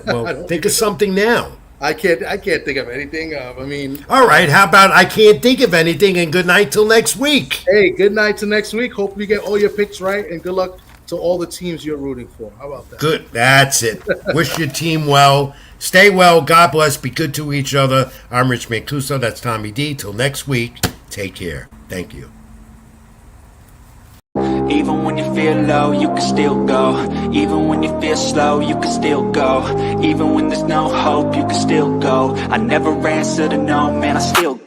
Well, think of something now. I can't think of anything. All right. How about I can't think of anything, and good night till next week. Hey, good night till next week. Hope you get all your picks right, and good luck to all the teams you're rooting for. How about that? Good. That's it. Wish your team well. Stay well. God bless. Be good to each other. I'm Rich Mancuso. That's Tommy D. Till next week. Take care. Thank you. Even when you feel low, you can still go. Even when you feel slow, you can still go. Even when there's no hope, you can still go. I never answer to no, man, I still go.